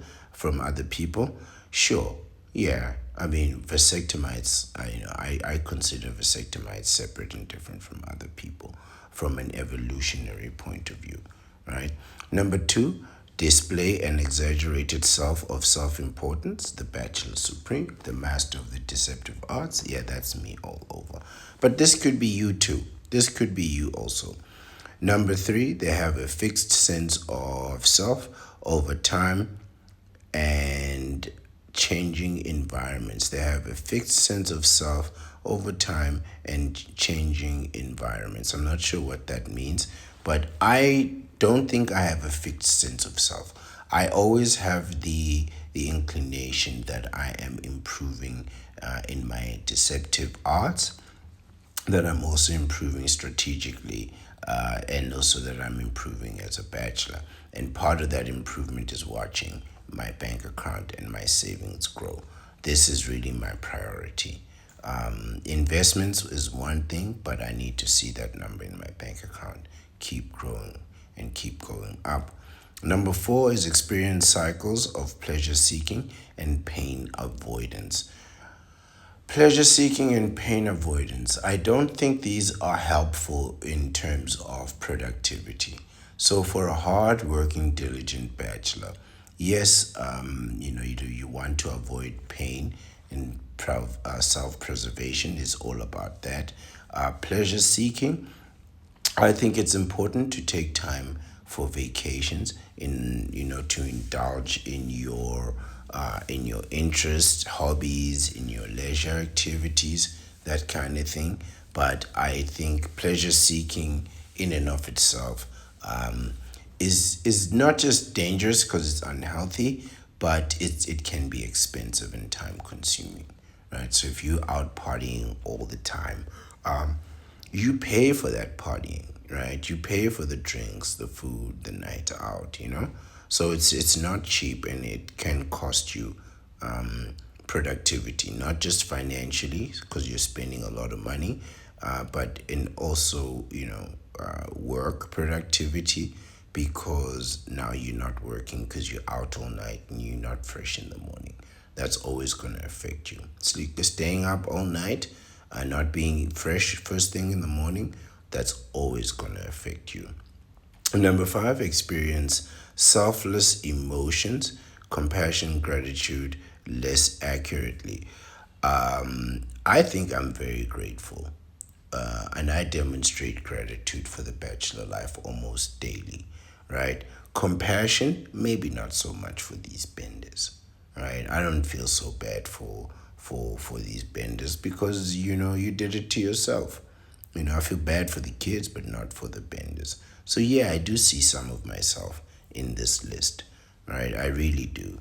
people. Sure, yeah. I mean, vasectomites. I consider vasectomites separate and different from other people, from an evolutionary point of view, right? Number two, display an exaggerated self importance. The Bachelor Supreme, the master of the deceptive arts. Yeah, that's me all over. But this could be you too. This could be you also. Number three, they have a fixed sense of self over time and changing environments. They have a fixed sense of self over time and changing environments. I'm not sure what that means, but I don't think I have a fixed sense of self. I always have the inclination that I am improving in my deceptive arts, that I'm also improving strategically, and also that I'm improving as a bachelor. And part of that improvement is watching my bank account and my savings grow. This is really my priority. Investments is one thing, but I need to see that number in my bank account keep growing and keep going up. Number four is experience cycles of pleasure seeking and pain avoidance. Pleasure seeking and pain avoidance. I don't think these are helpful in terms of productivity. So, for a hard working, diligent bachelor, yes, you want to avoid pain, and self preservation is all about that. Pleasure seeking, I think it's important to take time for vacations, to indulge in your interests, hobbies, in your leisure activities, that kind of thing. But I think pleasure seeking in and of itself is not just dangerous because it's unhealthy, but it can be expensive and time consuming, right? So if you're out partying all the time, you pay for that partying, right? You pay for the drinks, the food, the night out. So it's not cheap, and it can cost you productivity, not just financially because you're spending a lot of money, but in also work productivity, because now you're not working because you're out all night and you're not fresh in the morning. That's always going to affect you. Staying up all night and not being fresh first thing in the morning, that's always going to affect you. Number five, experience selfless emotions, compassion, gratitude less accurately. I think I'm very grateful, and I demonstrate gratitude for the bachelor life almost daily, right? Compassion, maybe not so much for these benders, right? I don't feel so bad for these benders because you did it to yourself. I feel bad for the kids, but not for the benders. So yeah, I do see some of myself in this list, right? I really do.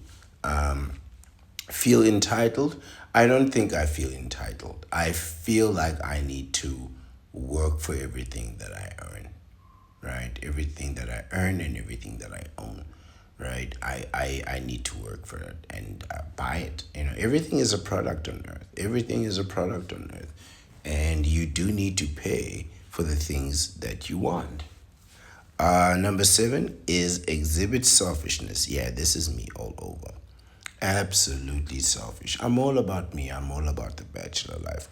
Feel entitled? I don't think I feel entitled. I feel like I need to work for everything that I earn, right? Everything that I earn and everything that I own, right? I need to work for it and buy it. Everything is a product on earth. Everything is a product on earth. And you do need to pay for the things that you want. Number seven is exhibit selfishness. Yeah, this is me all over. Absolutely selfish. I'm all about me. I'm all about the bachelor life.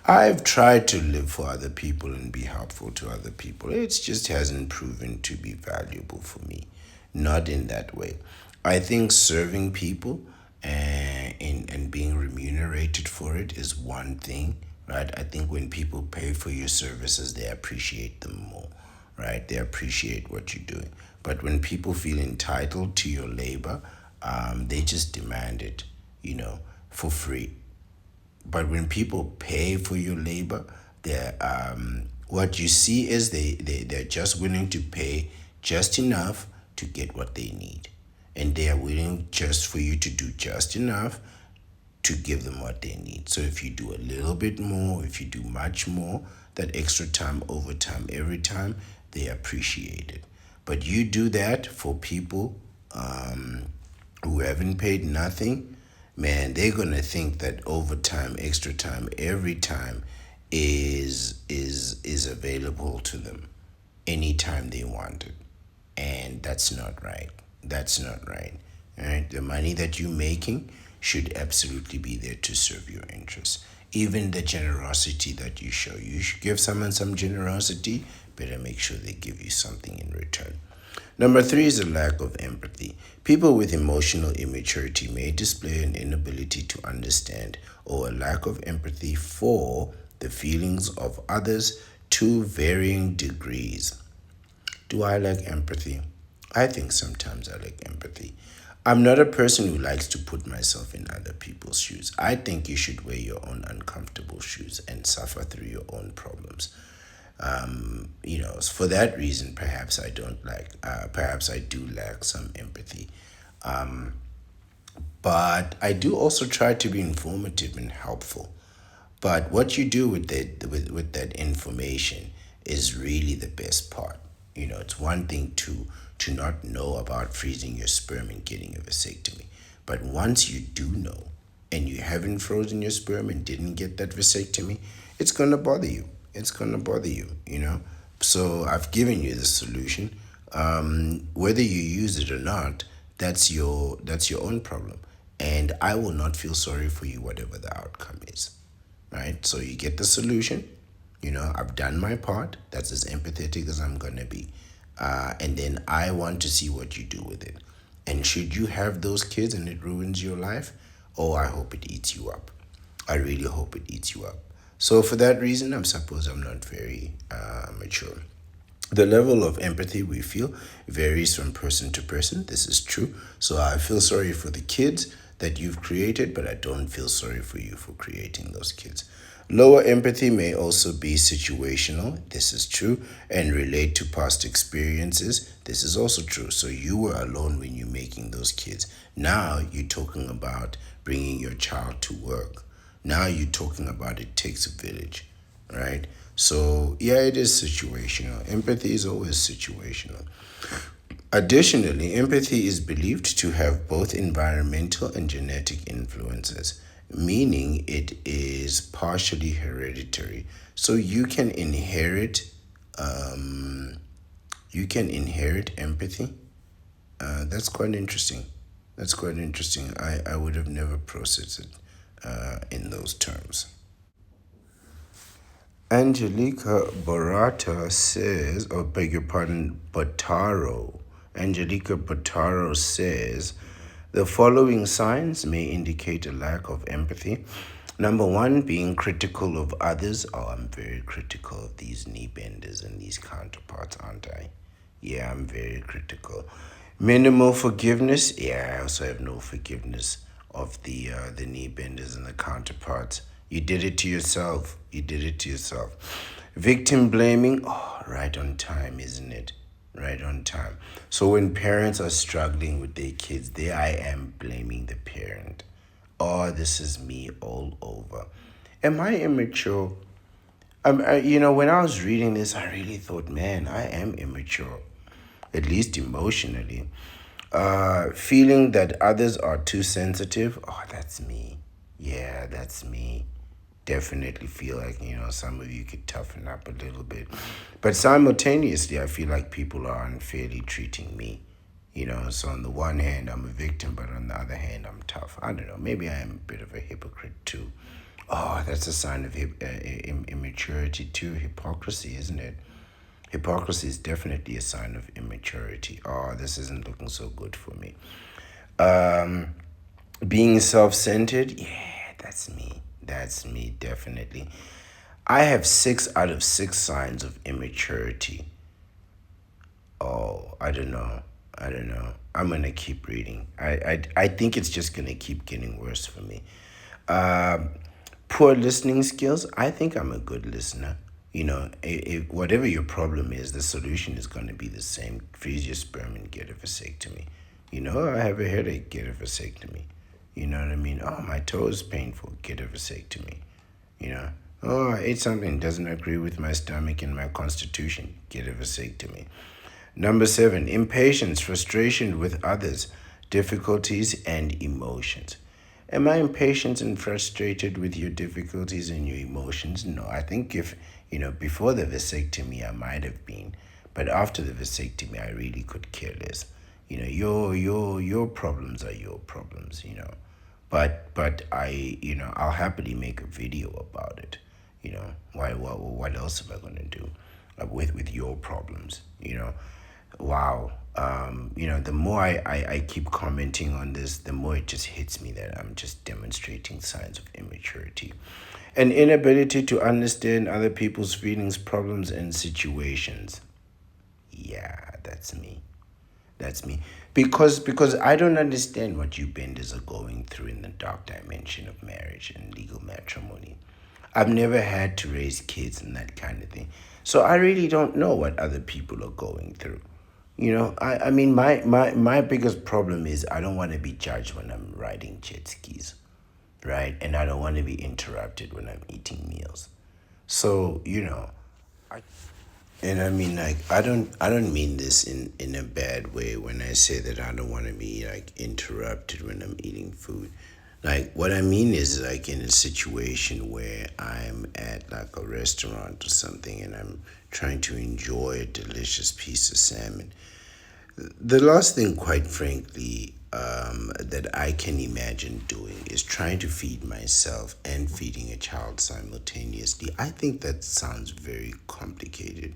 I've tried to live for other people and be helpful to other people. It just hasn't proven to be valuable for me. Not in that way. I think serving people and being remunerated for it is one thing, right? I think when people pay for your services, they appreciate them more, right? They appreciate what you're doing. But when people feel entitled to your labor, they just demand it, for free. But when people pay for your labor, what you see is they're just willing to pay just enough to get what they need. And they are willing just for you to do just enough to give them what they need. So if you do a little bit more, if you do much more, that extra time, overtime, every time, they appreciate it. But you do that for people who haven't paid nothing, man, they're gonna think that overtime, extra time, every time is available to them anytime they want it. And that's not right. That's not right. All right. The money that you're making should absolutely be there to serve your interests. Even the generosity that you show. You should give someone some generosity, better make sure they give you something in return. Number three is a lack of empathy. People with emotional immaturity may display an inability to understand or a lack of empathy for the feelings of others to varying degrees. Do I lack empathy? I think sometimes I lack empathy. I'm not a person who likes to put myself in other people's shoes. I think you should wear your own uncomfortable shoes and suffer through your own problems. For that reason, perhaps I don't like, perhaps I do lack some empathy. But I do also try to be informative and helpful. But what you do with that information is really the best part. It's one thing to not know about freezing your sperm and getting a vasectomy. But once you do know and you haven't frozen your sperm and didn't get that vasectomy, it's gonna bother you. It's gonna bother you. So I've given you the solution. Whether you use it or not, that's your own problem. And I will not feel sorry for you, whatever the outcome is. Right? So you get the solution. I've done my part. That's as empathetic as I'm going to be. And then I want to see what you do with it. And should you have those kids and it ruins your life, oh, I hope it eats you up. I really hope it eats you up. So for that reason, I suppose I'm not very mature. The level of empathy we feel varies from person to person. This is true. So I feel sorry for the kids that you've created, but I don't feel sorry for you for creating those kids. Lower empathy may also be situational. This is true. And relate to past experiences. This is also true. So you were alone when you're making those kids. Now you're talking about bringing your child to work. Now you're talking about it takes a village, right? So, yeah, it is situational. Empathy is always situational. Additionally, empathy is believed to have both environmental and genetic influences, meaning it is partially hereditary. So um, you can inherit empathy. That's quite interesting. That's quite interesting. I would have never processed it in those terms. Angelica Barata says, or beg your pardon, Botaro. Angelica Botaro says, the following signs may indicate a lack of empathy. Number one, being critical of others. Oh, I'm very critical of these knee benders and these counterparts, aren't I? Yeah, I'm very critical. Minimal forgiveness. Yeah, I also have no forgiveness of the knee benders and the counterparts. You did it to yourself. You did it to yourself. Victim blaming. Oh, right on time, isn't it? Right on time. So when parents are struggling with their kids, there I am blaming the parent. Oh, this is me all over. Am I immature? When I was reading this, I really thought, man, I am immature, at least emotionally. Feeling that others are too sensitive. Oh, that's me. Yeah, that's me. Definitely feel like, some of you could toughen up a little bit. But simultaneously, I feel like people are unfairly treating me. So on the one hand, I'm a victim, but on the other hand, I'm tough. I don't know. Maybe I am a bit of a hypocrite too. Oh, that's a sign of immaturity too. Hypocrisy, isn't it? Hypocrisy is definitely a sign of immaturity. Oh, this isn't looking so good for me. Um, Being self-centered, yeah, that's me. That's me, definitely. I have 6 out of 6 signs of immaturity. Oh, I don't know. I don't know. I'm gonna keep reading. I think it's just gonna keep getting worse for me. Um, Poor listening skills. I think I'm a good listener. Whatever your problem is, the solution is going to be the same. Freeze your sperm and get a vasectomy. I have a headache, get a vasectomy. You know what I mean? Oh, my toe is painful, get a vasectomy. You know, oh, I ate something doesn't agree with my stomach and my constitution, get a vasectomy. Number 7, impatience, frustration with others, difficulties, and emotions. Am I impatient and frustrated with your difficulties and your emotions? No, I think if, before the vasectomy, I might have been. But after the vasectomy, I really could care less. Your problems are your problems. But I'll happily make a video about it. What else am I gonna do with your problems? Wow. The more I keep commenting on this, the more it just hits me that I'm just demonstrating signs of immaturity. An inability to understand other people's feelings, problems, and situations. Yeah, that's me. That's me. Because I don't understand what you benders are going through in the dark dimension of marriage and legal matrimony. I've never had to raise kids and that kind of thing. So I really don't know what other people are going through. I mean, my biggest problem is I don't want to be judged when I'm riding jet skis, right? And I don't want to be interrupted when I'm eating meals. So, and I mean, like, I don't mean this in a bad way when I say that I don't want to be like interrupted when I'm eating food. Like, what I mean is like in a situation where I'm at like a restaurant or something and I'm trying to enjoy a delicious piece of salmon. The last thing, quite frankly, that I can imagine doing is trying to feed myself and feeding a child simultaneously. I think that sounds very complicated.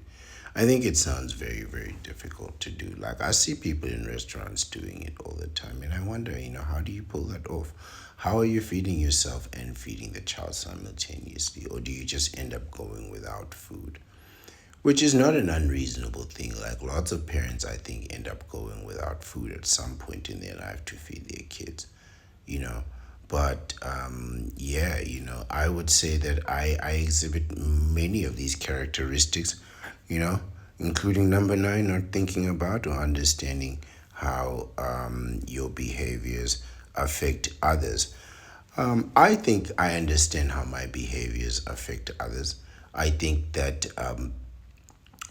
I think it sounds very, very difficult to do. Like, I see people in restaurants doing it all the time, and I wonder, how do you pull that off? How are you feeding yourself and feeding the child simultaneously? Or do you just end up going without food? Which is not an unreasonable thing. Like lots of parents, I think, end up going without food at some point in their life to feed their kids, you know. But yeah, I would say that I exhibit many of these characteristics, you know, including number nine, not thinking about or understanding how your behaviors affect others. I think I understand how my behaviors affect others. I think that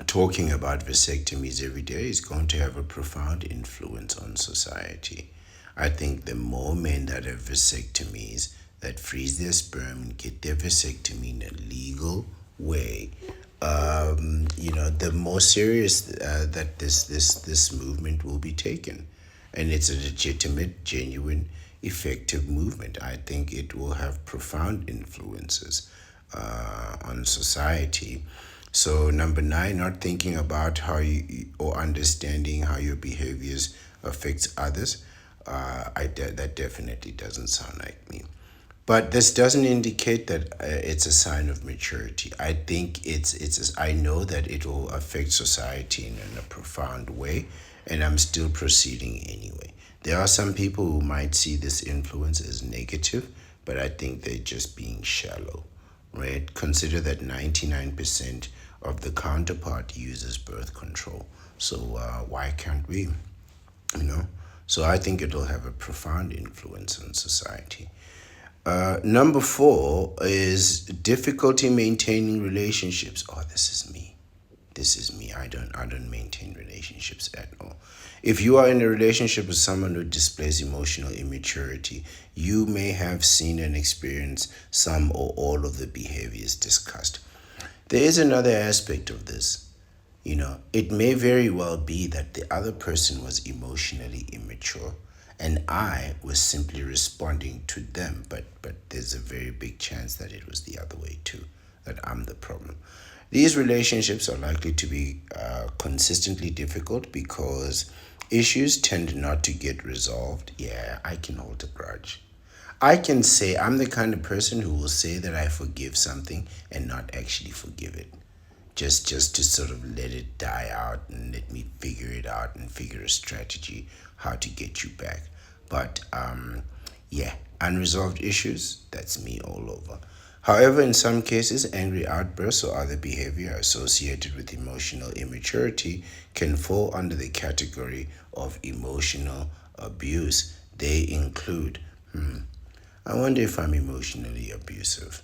talking about vasectomies every day is going to have a profound influence on society. I think the more men that have vasectomies, that freeze their sperm and get their vasectomy in a legal way, the more serious that this movement will be taken, and it's a legitimate, genuine, effective movement. I think it will have profound influences on society. So number nine, not thinking about how you or understanding how your behaviors affects others. That definitely doesn't sound like me. But this doesn't indicate that it's a sign of maturity. I think I know that it will affect society in a profound way, and I'm still proceeding anyway. There are some people who might see this influence as negative, but I think they're just being shallow, right? Consider that 99% of the counterpart uses birth control. So why can't we? You know? So I think it'll have a profound influence on society. Number four is difficulty maintaining relationships. Oh, this is me. This is me. I don't maintain relationships at all. If you are in a relationship with someone who displays emotional immaturity, you may have seen and experienced some or all of the behaviors discussed. There is another aspect of this. It may very well be that the other person was emotionally immature and I was simply responding to them, but there's a very big chance that it was the other way too, that I'm the problem. These relationships are likely to be consistently difficult because issues tend not to get resolved. Yeah, I can hold a grudge. I can say I'm the kind of person who will say that I forgive something and not actually forgive it. Just to sort of let it die out and let me figure it out and figure a strategy how to get you back. But yeah, unresolved issues, that's me all over. However, in some cases, angry outbursts or other behavior associated with emotional immaturity can fall under the category of emotional abuse. They include, I wonder if I'm emotionally abusive.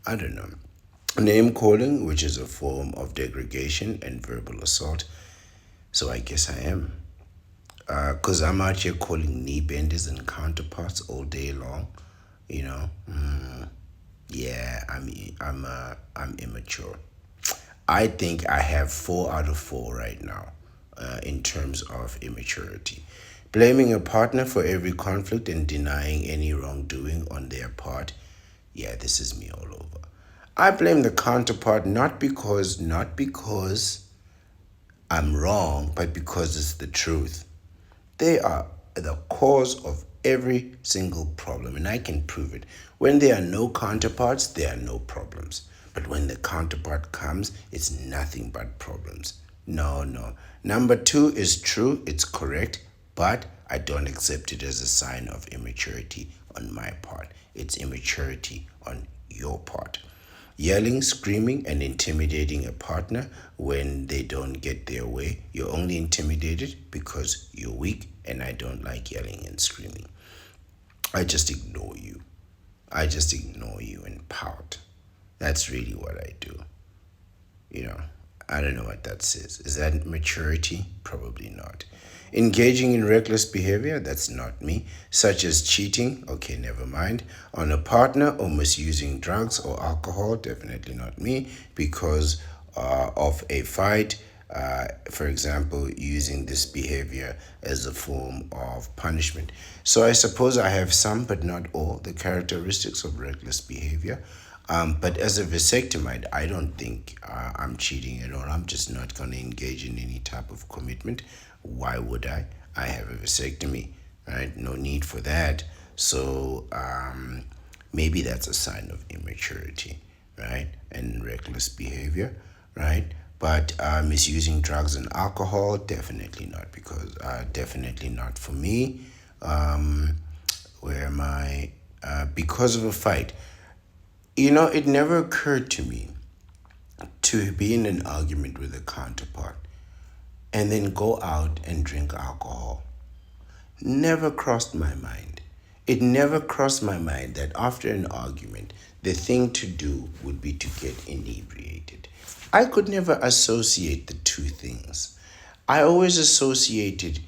I don't know. Name calling, which is a form of degradation and verbal assault. So I guess I am. Because I'm out here calling knee benders and counterparts all day long. You know, yeah, I'm immature. I think I have 4 out of 4 right now, in terms of immaturity. Blaming a partner for every conflict and denying any wrongdoing on their part. Yeah, this is me all over. I blame the counterpart not because I'm wrong, but because it's the truth. They are the cause of every single problem, and I can prove it. When there are no counterparts, there are no problems. But when the counterpart comes, it's nothing but problems. No, no. Number 2 is true, it's correct, but I don't accept it as a sign of immaturity on my part. It's immaturity on your part. Yelling, screaming, and intimidating a partner when they don't get their way. You're only intimidated because you're weak, and I don't like yelling and screaming. I just ignore you. I just ignore you and pout. That's really what I do. You know, I don't know what that says. Is that maturity? Probably not. Engaging in reckless behavior, that's not me, such as cheating, okay, never mind, on a partner or misusing drugs or alcohol, definitely not me, because of a fight, for example, using this behavior as a form of punishment. So I suppose I have some, but not all, the characteristics of reckless behavior. But as a vasectomite, I don't think I'm cheating at all. I'm just not going to engage in any type of commitment. Why would I? I have a vasectomy, right? No need for that. So maybe that's a sign of immaturity, right? And reckless behavior, right? But misusing drugs and alcohol, definitely not, because definitely not for me. Where am I? Because of a fight. It never occurred to me to be in an argument with a counterpart and then go out and drink alcohol. Never crossed my mind. It never crossed my mind that after an argument, the thing to do would be to get inebriated. I could never associate the two things. I always associated,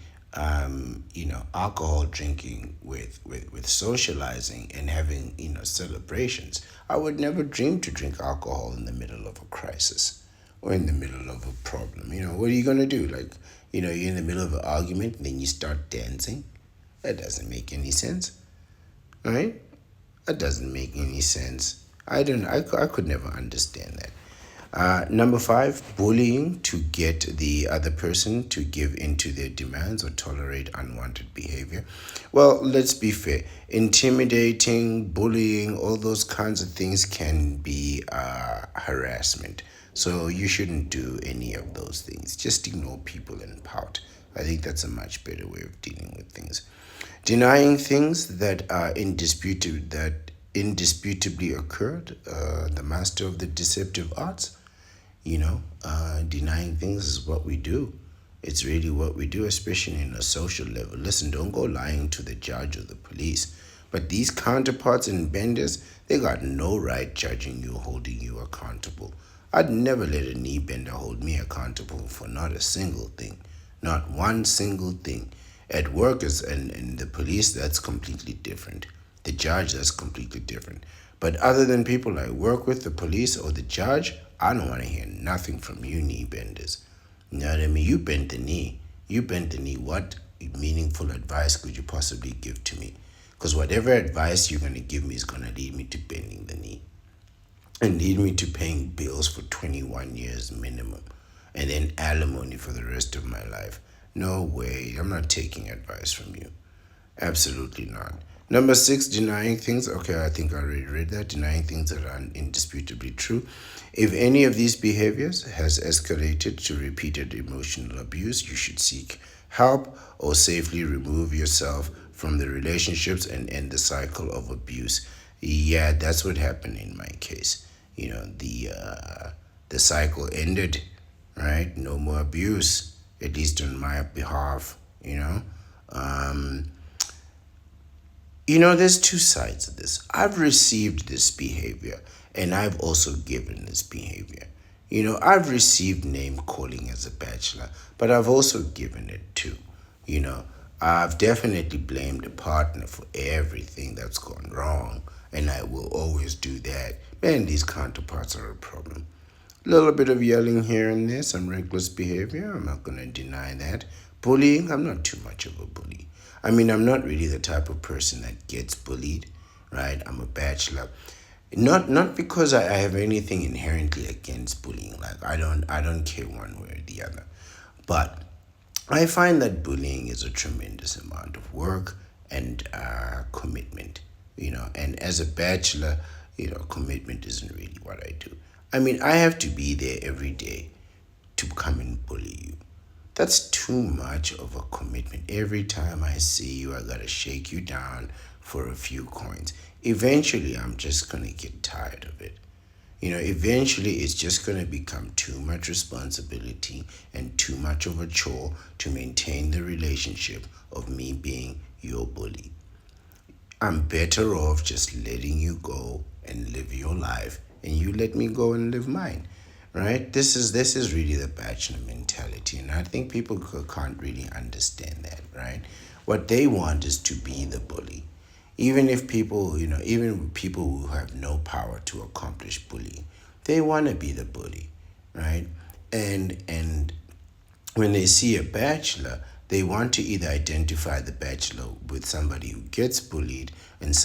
alcohol drinking with socializing and having, celebrations. I would never dream to drink alcohol in the middle of a crisis or in the middle of a problem. What are you going to do? Like, you're in the middle of an argument and then you start dancing? That doesn't make any sense, right? That doesn't make any sense. I could never understand that. Number 5, bullying to get the other person to give in to their demands or tolerate unwanted behavior. Well, let's be fair. Intimidating, bullying, all those kinds of things can be harassment. So you shouldn't do any of those things. Just ignore people and pout. I think that's a much better way of dealing with things. Denying things that are indisputably occurred, the master of the deceptive arts. Denying things is what we do. It's really what we do, especially in a social level. Listen, don't go lying to the judge or the police. But these counterparts and benders, they got no right judging you, holding you accountable. I'd never let a knee bender hold me accountable for not a single thing. Not one single thing. At work and the police, that's completely different. The judge, that's completely different. But other than people I work with, the police or the judge, I don't want to hear nothing from you knee benders. You know what I mean? You bent the knee. You bent the knee. What meaningful advice could you possibly give to me? Because whatever advice you're going to give me is going to lead me to bending the knee and lead me to paying bills for 21 years minimum and then alimony for the rest of my life. No way. I'm not taking advice from you. Absolutely not. Number 6, denying things. Okay, I think I already read that. Denying things that are indisputably true. If any of these behaviors has escalated to repeated emotional abuse, you should seek help or safely remove yourself from the relationships and end the cycle of abuse. Yeah, that's what happened in my case. The cycle ended, right? No more abuse, at least on my behalf. There's two sides of this. I've received this behavior and I've also given this behavior. I've received name calling as a bachelor, but I've also given it too. You know, I've definitely blamed the partner for everything that's gone wrong, and I will always do that. Man, these counterparts are a problem. A little bit of yelling here and there, some reckless behavior, I'm not going to deny that. Bullying, I'm not too much of a bully. I mean, I'm not really the type of person that gets bullied, right? I'm a bachelor. Not because I have anything inherently against bullying. Like I don't care one way or the other. But I find that bullying is a tremendous amount of work and commitment, and as a bachelor, commitment isn't really what I do. I mean, I have to be there every day to come and bully you. That's too much of a commitment. Every time I see you, I gotta shake you down for a few coins. Eventually, I'm just gonna get tired of it. Eventually it's just going to become too much responsibility and too much of a chore to maintain the relationship of me being your bully. I'm better off just letting you go and live your life and you let me go and live mine. Right? This is really the bachelor mentality, and I think people can't really understand that, right? What they want is to be the bully. Even people who have no power to accomplish bullying, they want to be the bully, right? And when they see a bachelor, they want to either identify the bachelor with somebody who gets bullied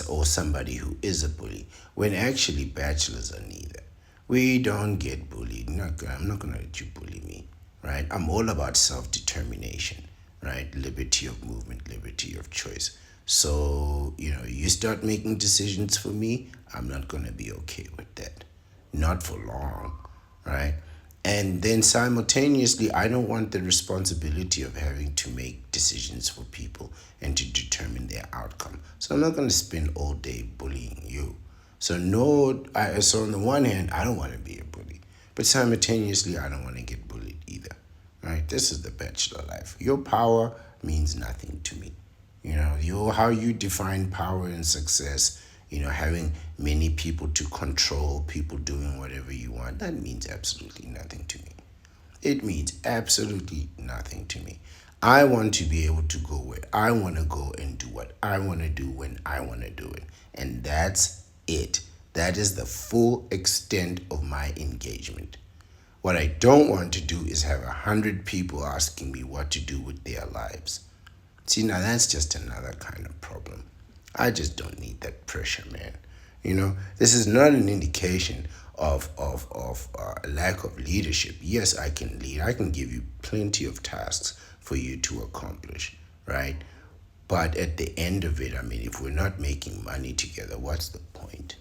or somebody who is a bully, when actually bachelors are neither. We don't get bullied. I'm not gonna let you bully me, right? I'm all about self-determination, right? Liberty of movement, liberty of choice. So, you start making decisions for me, I'm not gonna be okay with that. Not for long, right? And then simultaneously, I don't want the responsibility of having to make decisions for people and to determine their outcome. So I'm not going to spend all day bullying you. So no, so on the one hand, I don't want to be a bully, but simultaneously, I don't want to get bullied either. Right? This is the bachelor life. Your power means nothing to me. How you define power and success, having many people to control, people doing whatever you want, that means absolutely nothing to me. It means absolutely nothing to me. I want to be able to go where I want to go and do what I want to do when I want to do it. And that's it. That is the full extent of my engagement. What I don't want to do is have 100 people asking me what to do with their lives. See, now that's just another kind of problem. I just don't need that pressure, man. This is not an indication of a lack of leadership. Yes, I can lead. I can give you plenty of tasks for you to accomplish, right? But at the end of it, I mean, if we're not making money together, what's the point?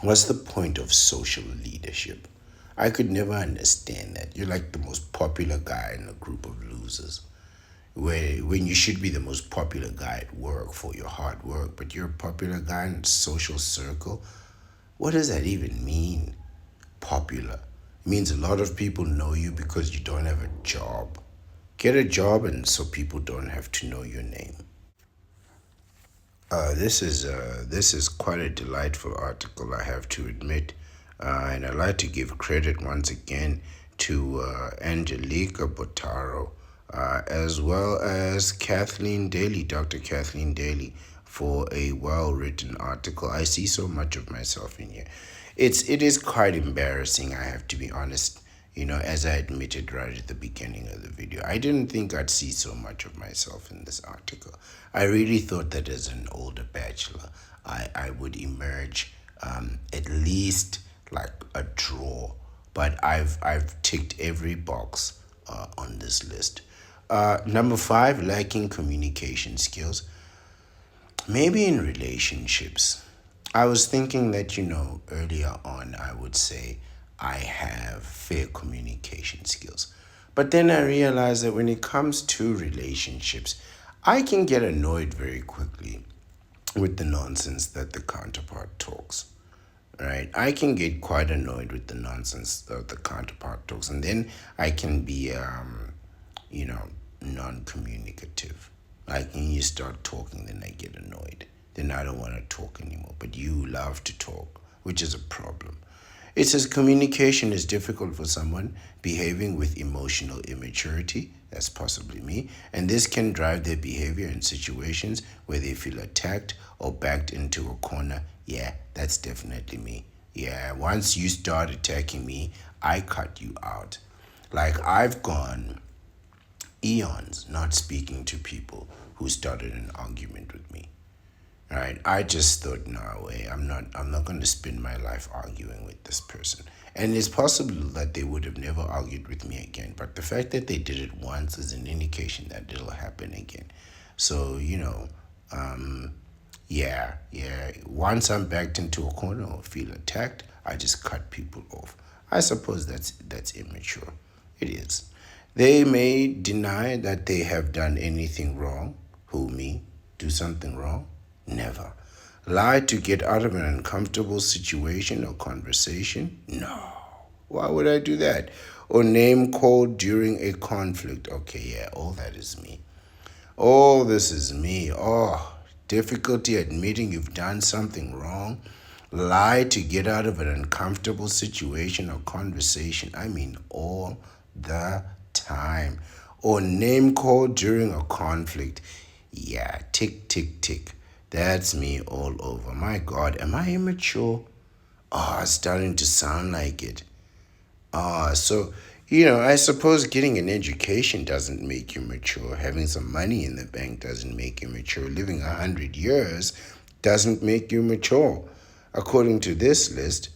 What's the point of social leadership? I could never understand that. You're like the most popular guy in a group of losers, where when you should be the most popular guy at work for your hard work, but you're a popular guy in a social circle. What does that even mean? Popular. It means a lot of people know you because you don't have a job. Get a job, and so people don't have to know your name. This is quite a delightful article, I have to admit, and I'd like to give credit once again to Angelica Botaro, as well as Kathleen Daly, Dr. Kathleen Daly, for a well-written article. I see so much of myself in here. It is quite embarrassing, I have to be honest. As I admitted right at the beginning of the video, I didn't think I'd see so much of myself in this article. I really thought that as an older bachelor, I would emerge at least like a draw. But I've ticked every box on this list. Number 5, lacking communication skills. Maybe in relationships. I was thinking that, earlier on, I would say I have fair communication skills. But then I realized that when it comes to relationships, I can get annoyed very quickly with the nonsense that the counterpart talks. Right? I can get quite annoyed with the nonsense that the counterpart talks, and then I can be, you know, non-communicative. Like when you start talking, then I get annoyed. Then I don't want to talk anymore. But you love to talk, which is a problem. It says communication is difficult for someone behaving with emotional immaturity. That's possibly me. And this can drive their behavior in situations where they feel attacked or backed into a corner. Yeah, that's definitely me. Yeah, once you start attacking me, I cut you out. Like I've gone eons not speaking to people who started an argument with me. Right? I just thought, no way, I'm not going to spend my life arguing with this person. And it's possible that they would have never argued with me again. But the fact that they did it once is an indication that it'll happen again. So, yeah. Once I'm backed into a corner or feel attacked, I just cut people off. I suppose that's immature. It is. They may deny that they have done anything wrong. Who, me? Do something wrong? Never. Lie to get out of an uncomfortable situation or conversation? No. Why would I do that? Or name call during a conflict? Okay, yeah, all that is me. Oh, this is me. Oh, difficulty admitting you've done something wrong. Lie to get out of an uncomfortable situation or conversation. I mean, all the time. Or name call during a conflict. Yeah, tick, tick, tick. That's me all over. My God, am I immature? Oh, it's starting to sound like it. So, I suppose getting an education doesn't make you mature. Having some money in the bank doesn't make you mature. Living 100 years doesn't make you mature. According to this list,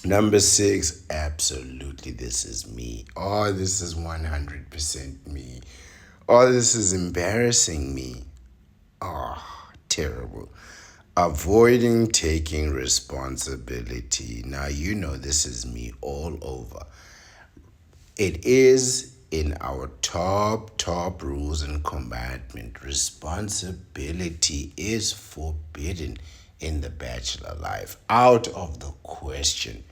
number 6, absolutely, this is me. Oh, this is 100% me. Oh, this is embarrassing me. Oh, terrible. Avoiding taking responsibility. Now, this is me all over. It is in our top rules and commandment. Responsibility is forbidden in the bachelor life. Out of the question.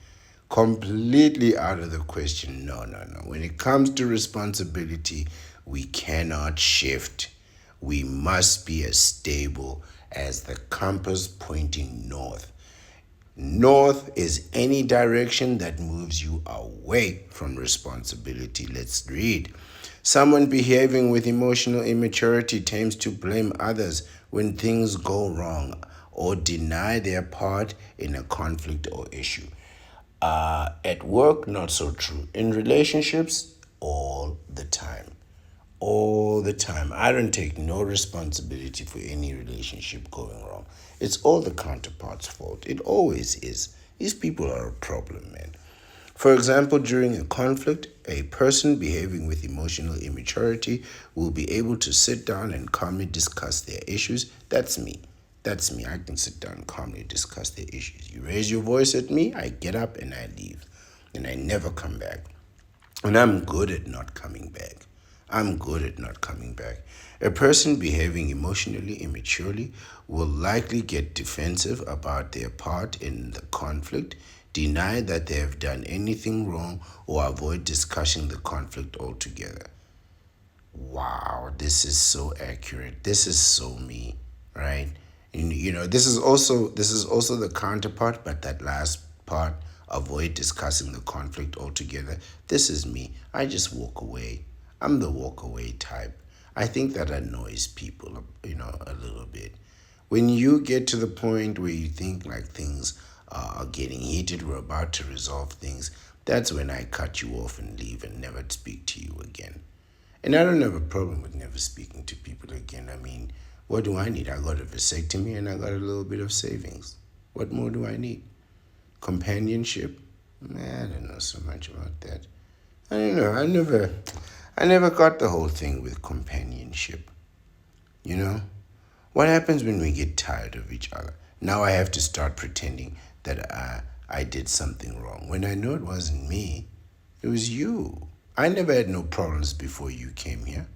Completely out of the question. No, no, no. When it comes to responsibility, we cannot shift. We must be as stable as the compass pointing north. North is any direction that moves you away from responsibility. Let's read. Someone behaving with emotional immaturity tends to blame others when things go wrong or deny their part in a conflict or issue. At work, not so true. In relationships, all the time. All the time. I don't take no responsibility for any relationship going wrong. It's all the counterpart's fault. It always is. These people are a problem, man. For example, during a conflict, a person behaving with emotional immaturity will be able to sit down and calmly discuss their issues. That's me. That's me. I can sit down and calmly discuss their issues. You raise your voice at me, I get up and I leave. And I never come back. And I'm good at not coming back. I'm good at not coming back. A person behaving emotionally immaturely will likely get defensive about their part in the conflict, deny that they have done anything wrong, or avoid discussing the conflict altogether. Wow, this is so accurate. This is so me, right? And, this is also the counterpart, but that last part, avoid discussing the conflict altogether. This is me. I just walk away. I'm the walk away type. I think that annoys people, a little bit. When you get to the point where you think like things are getting heated, we're about to resolve things, that's when I cut you off and leave and never speak to you again. And I don't have a problem with never speaking to people again. I mean, what do I need? I got a vasectomy and I got a little bit of savings. What more do I need? Companionship? I don't know so much about that. I don't know. I never got the whole thing with companionship. You know? What happens when we get tired of each other? Now I have to start pretending that I did something wrong. When I know it wasn't me, it was you. I never had no problems before you came here.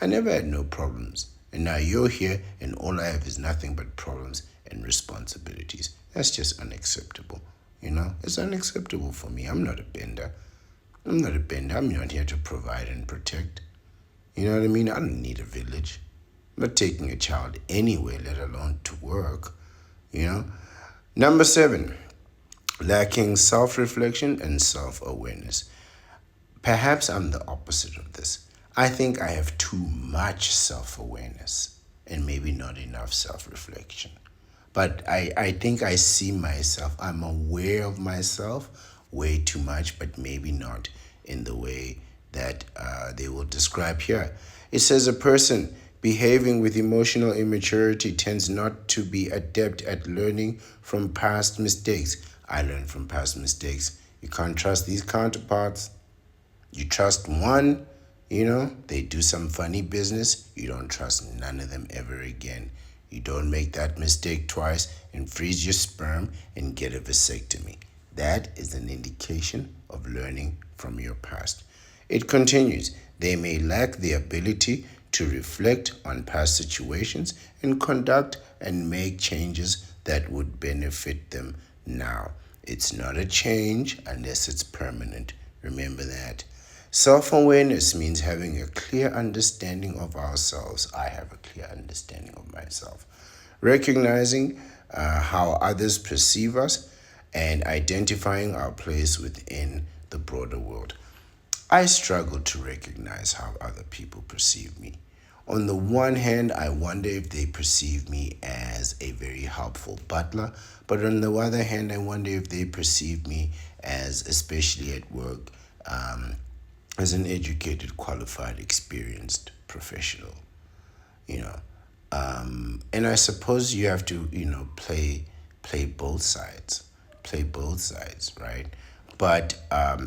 I never had no problems. And now you're here and all I have is nothing but problems and responsibilities. That's just unacceptable. It's unacceptable for me. I'm not a bender. I'm not here to provide and protect. You know what I mean? I don't need a village. I'm not taking a child anywhere, let alone to work. Number 7, lacking self reflection and self awareness. Perhaps I'm the opposite of this. I think I have too much self awareness and maybe not enough self reflection. But I think I see myself, I'm aware of myself way too much, but maybe not in the way that they will describe here. It says a person behaving with emotional immaturity tends not to be adept at learning from past mistakes. I learn from past mistakes. You can't trust these counterparts. You trust one, they do some funny business. You don't trust none of them ever again. You don't make that mistake twice and freeze your sperm and get a vasectomy. That is an indication of learning from your past. It continues. They may lack the ability to reflect on past situations and conduct and make changes that would benefit them now. It's not a change unless it's permanent. Remember that. Self awareness means having a clear understanding of ourselves. I have a clear understanding of myself. Recognizing how others perceive us and identifying our place within the broader world. I struggle to recognize how other people perceive me. On the one hand, I wonder if they perceive me as a very helpful butler, but on the other hand, I wonder if they perceive me as, especially at work, as an educated, qualified, experienced professional. You know, and I suppose you have to, play both sides, right? But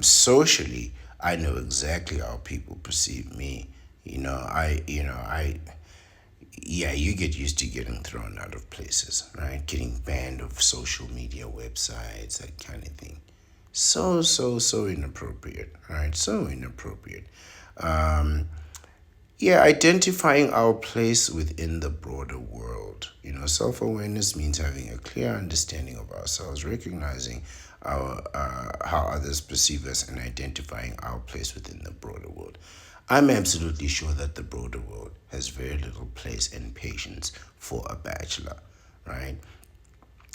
socially, I know exactly how people perceive me. Yeah, you get used to getting thrown out of places, right? Getting banned of social media websites, that kind of thing. So inappropriate, right? So inappropriate. Um, yeah, identifying our place within the broader world. Self awareness means having a clear understanding of ourselves, recognizing how others perceive us, and identifying our place within the broader world. I'm absolutely sure that the broader world has very little place and patience for a bachelor, right?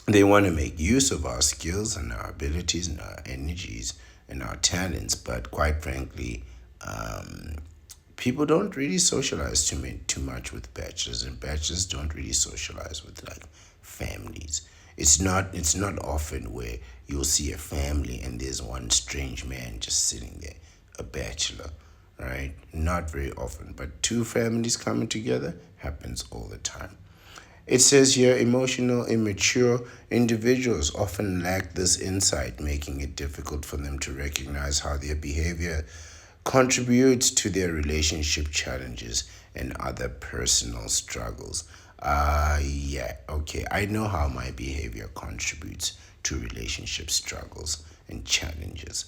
They want to make use of our skills and our abilities and our energies and our talents, but quite frankly, people don't really socialize too much with bachelors, and bachelors don't really socialize with like families. It's not often where you'll see a family and there's one strange man just sitting there, a bachelor, right? Not very often, but two families coming together happens all the time. It says here emotional, immature individuals often lack this insight, making it difficult for them to recognize how their behavior contributes to their relationship challenges and other personal struggles. Yeah, okay, I know how my behavior contributes to relationship struggles and challenges,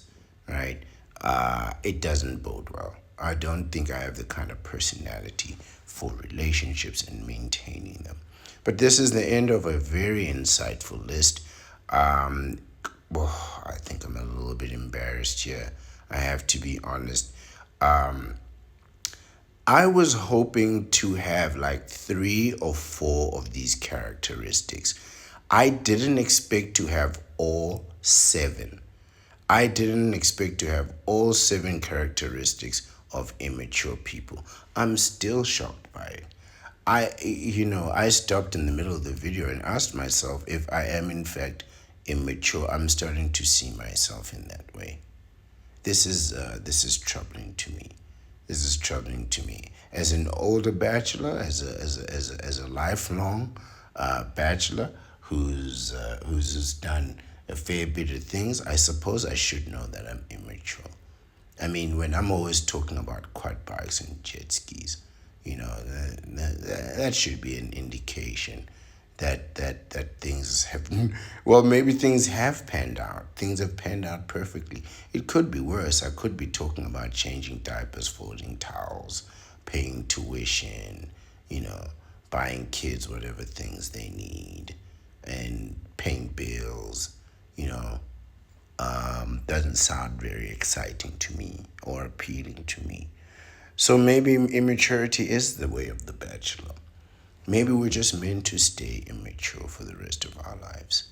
right? It doesn't bode well. I don't think I have the kind of personality for relationships and maintaining them. But this is the end of a very insightful list. Um, I think I'm a little bit embarrassed here. I have to be honest. Um, I was hoping to have like 3 or 4 of these characteristics. I didn't expect to have all 7. I didn't expect to have all 7 characteristics of immature people. I'm still shocked by it. I stopped in the middle of the video and asked myself if I am in fact immature. I'm starting to see myself in that way. This is troubling to me. This is troubling to me. As an older bachelor, as a lifelong bachelor who's done a fair bit of things, I suppose I should know that I'm immature. I mean, when I'm always talking about quad bikes and jet skis, that should be an indication that things have, well, maybe things have panned out. Things have panned out perfectly. It could be worse. I could be talking about changing diapers, folding towels, paying tuition, you know, buying kids whatever things they need, and paying bills, you know, doesn't sound very exciting to me or appealing to me. So maybe immaturity is the way of the bachelor. Maybe we're just meant to stay immature for the rest of our lives.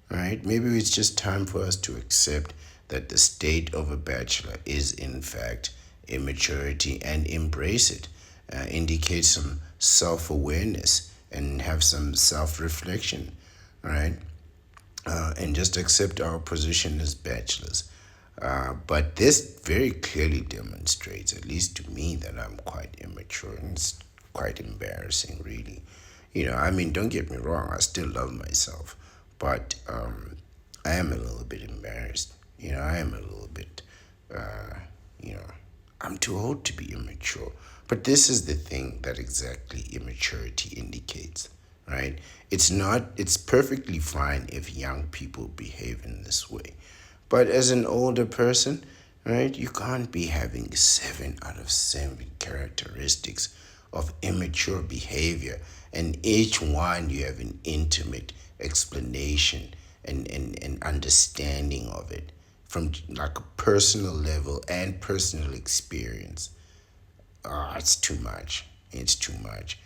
right? Maybe it's just time for us to accept that the state of a bachelor is, in fact, immaturity and embrace it. Indicate some self awareness and have some self reflection, right? And just accept our position as bachelors. But this very clearly demonstrates, at least to me, that I'm quite immature, and it's quite embarrassing, really. I mean, don't get me wrong, I still love myself, but I am a little bit embarrassed. I am a little bit, you know, I'm too old to be immature. But this is the thing that exactly immaturity indicates, right? It's perfectly fine if young people behave in this way. But as an older person, right, you can't be having 7 out of 7 characteristics of immature behavior, and each one you have an intimate explanation and understanding of it from like a personal level and personal experience. It's too much. It's too much.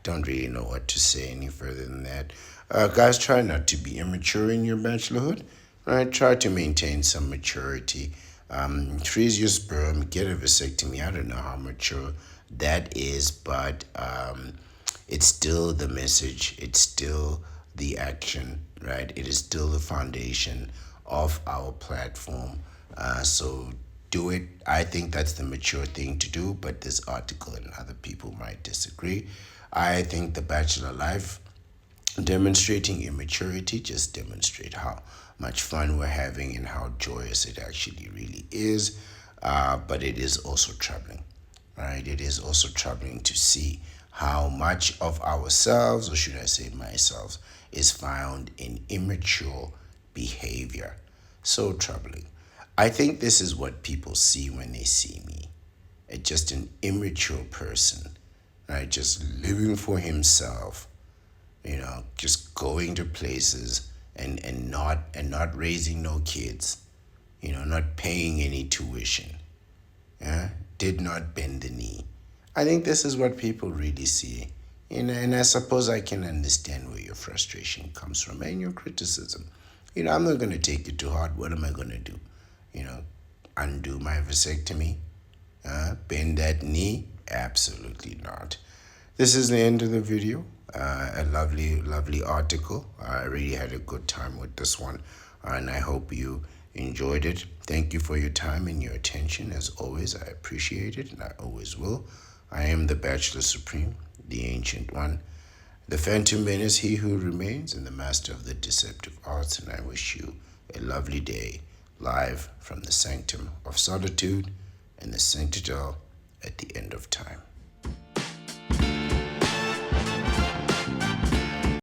Don't really know what to say any further than that. Guys, try not to be immature in your bachelorhood. Right? Try to maintain some maturity. Freeze your sperm, get a vasectomy. I don't know how mature that is, but it's still the message. It's still the action, right? It is still the foundation of our platform. So do it. I think that's the mature thing to do, but this article and other people might disagree. I think the bachelor life demonstrating immaturity just demonstrate how much fun we're having and how joyous it actually really is. But it is also troubling, right? It is also troubling to see how much of ourselves, or should I say myself, is found in immature behavior. So troubling. I think this is what people see when they see me. Just an immature person, right? Just living for himself, just going to places and not raising no kids, not paying any tuition, yeah, did not bend the knee. I think this is what people really see. And I suppose I can understand where your frustration comes from and your criticism. I'm not going to take it to heart. What am I going to do? You know, undo my vasectomy? Bend that knee? Absolutely not. This is the end of the video. A lovely, lovely article. I really had a good time with this one, and I hope you enjoyed it. Thank you for your time and your attention. As always, I appreciate it, and I always will. I am the Bachelor Supreme, the Ancient One, the Phantom Menace, he who remains, and the Master of the Deceptive Arts, and I wish you a lovely day, live from the Sanctum of Solitude and the Sanctidel at the end of time.